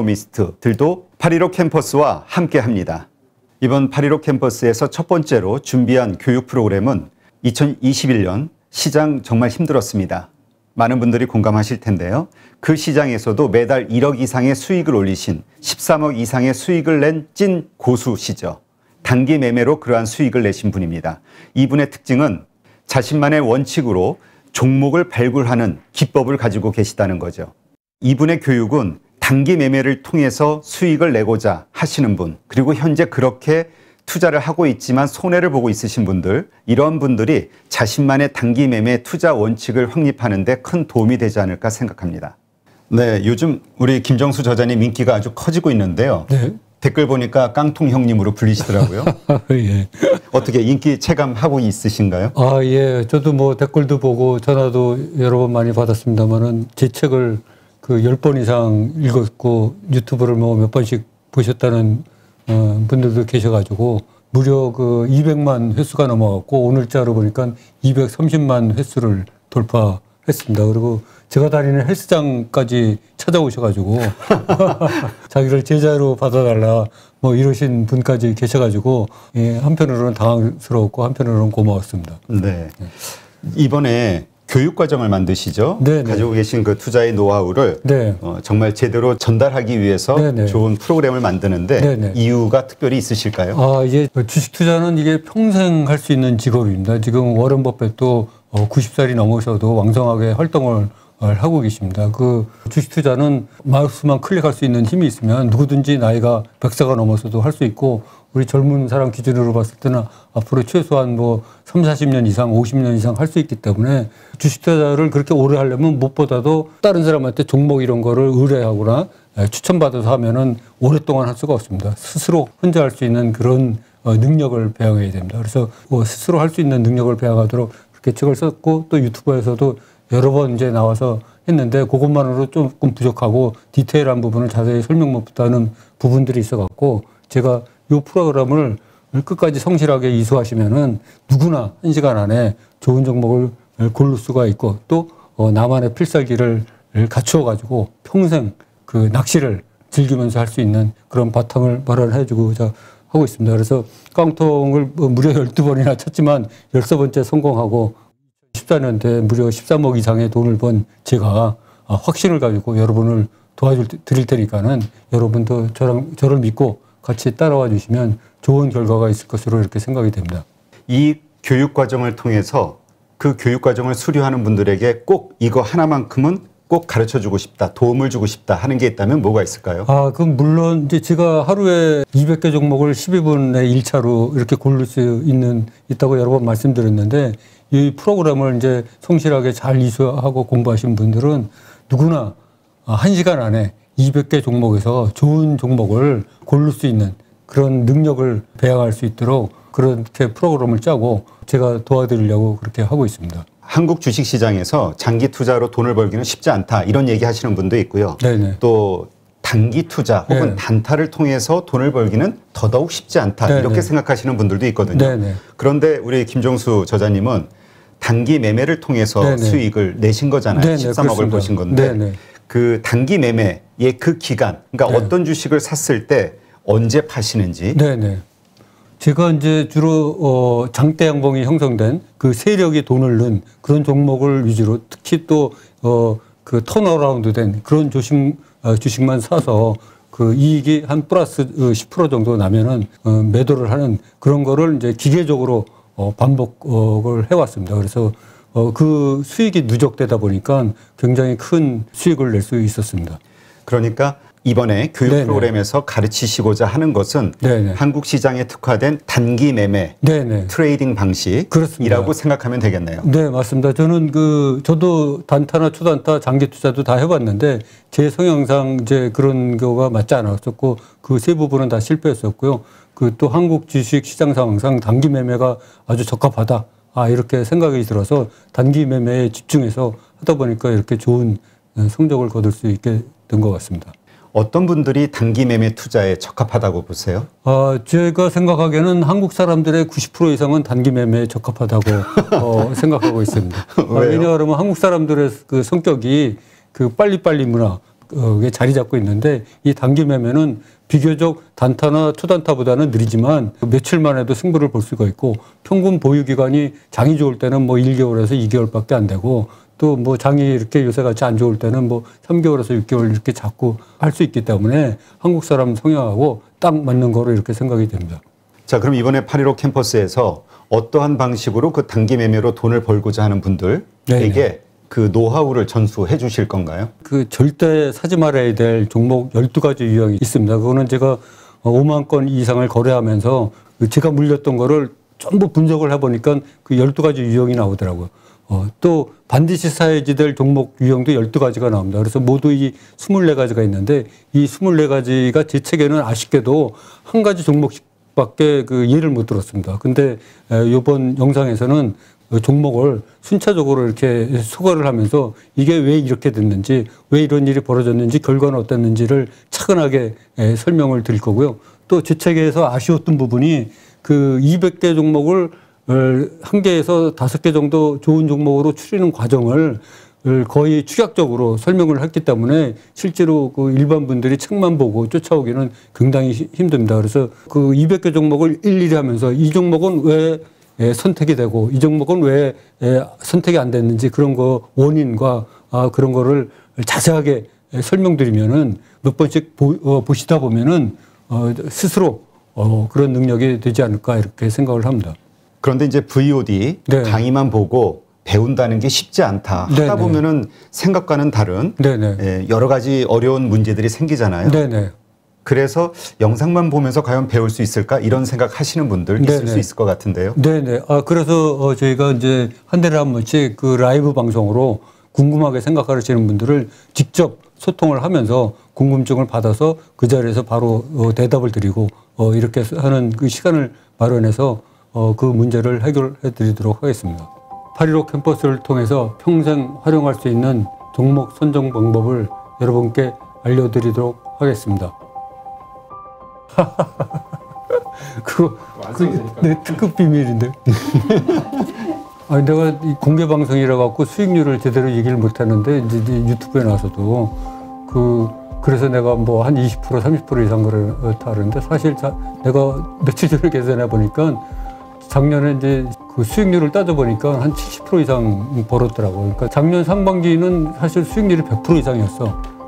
이코노미스트들도 8.15 캠퍼스와 함께 합니다. 이번 8.15 캠퍼스에서 첫 번째로 준비한 교육 프로그램은 2021년 시장 정말 힘들었습니다. 많은 분들이 공감하실 텐데요. 그 시장에서도 매달 1억 이상의 수익을 올리신 13억 이상의 수익을 낸 찐 고수시죠. 단기 매매로 그러한 수익을 내신 분입니다. 이분의 특징은 자신만의 원칙으로 종목을 발굴하는 기법을 가지고 계시다는 거죠. 이분의 교육은 단기 매매를 통해서 수익을 내고자 하시는 분, 그리고 현재 그렇게 투자를 하고 있지만 손해를 보고 있으신 분들, 이런 분들이 자신만의 단기 매매 투자 원칙을 확립하는 데 큰 도움이 되지 않을까 생각합니다. 네, 요즘 우리 김정수 저자님 인기가 아주 커지고 있는데요. 네. 댓글 보니까 깡통 형님으로 불리시더라고요. 예. 어떻게 인기 체감하고 있으신가요? 아, 예. 저도 뭐 댓글도 보고 전화도 여러 번 많이 받았습니다만은 제 책을 그 10번 이상 읽었고 유튜브를 뭐 몇 번씩 보셨다는 분들도 계셔가지고 무려 그 200만 횟수가 넘어갔고 오늘자로 보니까 230만 횟수를 돌파했습니다. 그리고 제가 다니는 헬스장까지 찾아오셔가지고 자기를 제자로 받아달라 뭐 이러신 분까지 계셔가지고 예, 한편으로는 당황스러웠고 한편으로는 고마웠습니다. 네. 이번에 교육과정을 만드시죠? 네네. 가지고 계신 그 투자의 노하우를 네. 정말 제대로 전달하기 위해서 네네. 좋은 프로그램을 만드는데 네네. 이유가 특별히 있으실까요? 아, 이게 주식 투자는 이게 평생 할 수 있는 직업입니다. 지금 워런 버핏도 90살이 넘으셔도 왕성하게 활동을 하고 계십니다. 그 주식 투자는 마우스만 클릭할 수 있는 힘이 있으면 누구든지 나이가 100세가 넘어서도 할 수 있고 우리 젊은 사람 기준으로 봤을 때는 앞으로 최소한 뭐 30, 40년 이상, 50년 이상 할 수 있기 때문에 주식 투자를 그렇게 오래 하려면 무엇보다도 다른 사람한테 종목 이런 거를 의뢰하거나 추천받아서 하면은 오랫동안 할 수가 없습니다. 스스로 혼자 할 수 있는 그런 능력을 배워야 됩니다. 그래서 스스로 할 수 있는 능력을 배워가도록 그렇게 책을 썼고 또 유튜브에서도 여러 번 이제 나와서 했는데 그것만으로 조금 부족하고 디테일한 부분을 자세히 설명 못하는 부분들이 있어갖고 제가 이 프로그램을 끝까지 성실하게 이수하시면은 누구나 1시간 안에 좋은 종목을 고를 수가 있고 또 나만의 필살기를 갖추어가지고 평생 그 낚시를 즐기면서 할 수 있는 그런 바탕을 마련해주고자 하고 있습니다. 그래서 깡통을 무려 12번이나 쳤지만 13번째 성공하고 14년대 무려 13억 이상의 돈을 번 제가 확신을 가지고 여러분을 도와드릴 테니까는 여러분도 저를 믿고 같이 따라와 주시면 좋은 결과가 있을 것으로 이렇게 생각이 됩니다. 이 교육 과정을 통해서 그 교육 과정을 수료하는 분들에게 꼭 이거 하나만큼은 꼭 가르쳐 주고 싶다, 도움을 주고 싶다 하는 게 있다면 뭐가 있을까요? 아, 그럼 물론 이제 제가 하루에 200개 종목을 12분의 1차로 이렇게 고를 수 있다고 여러 번 말씀드렸는데 이 프로그램을 이제 성실하게 잘 이수하고 공부하신 분들은 누구나 1시간 안에 200개 종목에서 좋은 종목을 고를 수 있는 그런 능력을 배양할 수 있도록 그렇게 프로그램을 짜고 제가 도와드리려고 그렇게 하고 있습니다. 한국 주식시장에서 장기 투자로 돈을 벌기는 쉽지 않다 이런 얘기 하시는 분도 있고요. 네네. 또 단기 투자 혹은 네. 단타를 통해서 돈을 벌기는 더더욱 쉽지 않다 네네. 이렇게 생각하시는 분들도 있거든요. 네네. 그런데 우리 김종수 저자님은 단기 매매를 통해서 네네. 수익을 내신 거잖아요. 네네, 13억을 그렇습니다. 보신 건데 네네. 그 단기 매매의 그 기간, 그러니까 네. 어떤 주식을 샀을 때 언제 파시는지. 네네. 제가 이제 주로 장대 양봉이 형성된 그 세력이 돈을 넣은 그런 종목을 위주로 특히 또 그 턴어라운드 된 그런 주식만 사서 그 이익이 한 플러스 10% 정도 나면은 매도를 하는 그런 거를 이제 기계적으로 반복을 해왔습니다. 그래서 그 수익이 누적되다 보니까 굉장히 큰 수익을 낼 수 있었습니다. 그러니까 이번에 교육 네네. 프로그램에서 가르치시고자 하는 것은 네네. 한국 시장에 특화된 단기 매매 네네. 트레이딩 방식이라고 그렇습니다. 생각하면 되겠네요. 네, 맞습니다. 저는 저도 단타나 초단타, 장기 투자도 다 해봤는데 제 성향상 이제 그런 거가 맞지 않았었고 그 세 부분은 다 실패했었고요. 그 또 한국 주식 시장 상황상 단기 매매가 아주 적합하다. 이렇게 생각이 들어서 단기 매매에 집중해서 하다 보니까 이렇게 좋은 성적을 거둘 수 있게 된 것 같습니다. 어떤 분들이 단기 매매 투자에 적합하다고 보세요? 제가 생각하기에는 한국 사람들의 90% 이상은 단기 매매에 적합하다고 생각하고 있습니다. 왜요? 왜냐하면 한국 사람들의 그 성격이 그 빨리빨리 문화에 자리 잡고 있는데 이 단기 매매는 비교적 단타나 초단타보다는 느리지만 며칠만 해도 승부를 볼 수가 있고 평균 보유 기간이 장이 좋을 때는 뭐 1개월에서 2개월밖에 안 되고 또 뭐 장이 이렇게 요새 같이 안 좋을 때는 뭐 3개월에서 6개월 이렇게 자꾸 할 수 있기 때문에 한국 사람 성향하고 딱 맞는 거로 이렇게 생각이 됩니다. 자, 그럼 이번에 8.15 캠퍼스에서 어떠한 방식으로 그 단기 매매로 돈을 벌고자 하는 분들에게 네네. 그 노하우를 전수해 주실 건가요? 그 절대 사지 말아야 될 종목 12가지 유형이 있습니다. 그거는 제가 5만 건 이상을 거래하면서 제가 물렸던 거를 전부 분석을 해보니까 그 12가지 유형이 나오더라고요. 또 반드시 사야지 될 종목 유형도 12가지가 나옵니다. 그래서 모두 이 24가지가 있는데 이 24가지가 제 책에는 아쉽게도 한 가지 종목씩밖에 그 이해를 못 들었습니다. 근데 이번 영상에서는 종목을 순차적으로 이렇게 소거를 하면서 이게 왜 이렇게 됐는지, 왜 이런 일이 벌어졌는지, 결과는 어땠는지를 차근하게 설명을 드릴 거고요. 또 제 책에서 아쉬웠던 부분이 그 200개 종목을 한 개에서 5개 정도 좋은 종목으로 추리는 과정을 거의 축약적으로 설명을 했기 때문에 실제로 그 일반 분들이 책만 보고 쫓아오기는 굉장히 힘듭니다. 그래서 그 200개 종목을 일일이 하면서 이 종목은 왜 선택이 되고 이 종목은 왜 선택이 안 됐는지 그런 거 원인과 그런 거를 자세하게 설명드리면은 몇 번씩 보시다 보면은 스스로 그런 능력이 되지 않을까 이렇게 생각을 합니다. 그런데 이제 VOD 네. 강의만 보고 배운다는 게 쉽지 않다. 하다 네네. 보면은 생각과는 다른 네네. 여러 가지 어려운 문제들이 생기잖아요. 네네. 그래서 영상만 보면서 과연 배울 수 있을까 이런 생각 하시는 분들 있을 네네. 수 있을 것 같은데요. 네네. 그래서 저희가 이제 한 달에 한 번씩 그 라이브 방송으로 궁금하게 생각하시는 분들을 직접 소통을 하면서 궁금증을 받아서 그 자리에서 바로 대답을 드리고 이렇게 하는 그 시간을 마련해서 그 문제를 해결해 드리도록 하겠습니다. 8.15 캠퍼스를 통해서 평생 활용할 수 있는 종목 선정 방법을 여러분께 알려드리도록 하겠습니다. 그거 내 특급 비밀인데. 내가 이 공개 방송이라 갖고 수익률을 제대로 얘기를 못 하는데 이제 유튜브에 나와서도 그래서 내가 뭐 한 20% 30% 이상 그렇다는데 사실 내가 며칠 전에 계산해 보니까 작년에 이제 그 수익률을 따져 보니까 한 70% 이상 벌었더라고요. 그러니까 작년 상반기는 사실 수익률이 100% 이상이었어.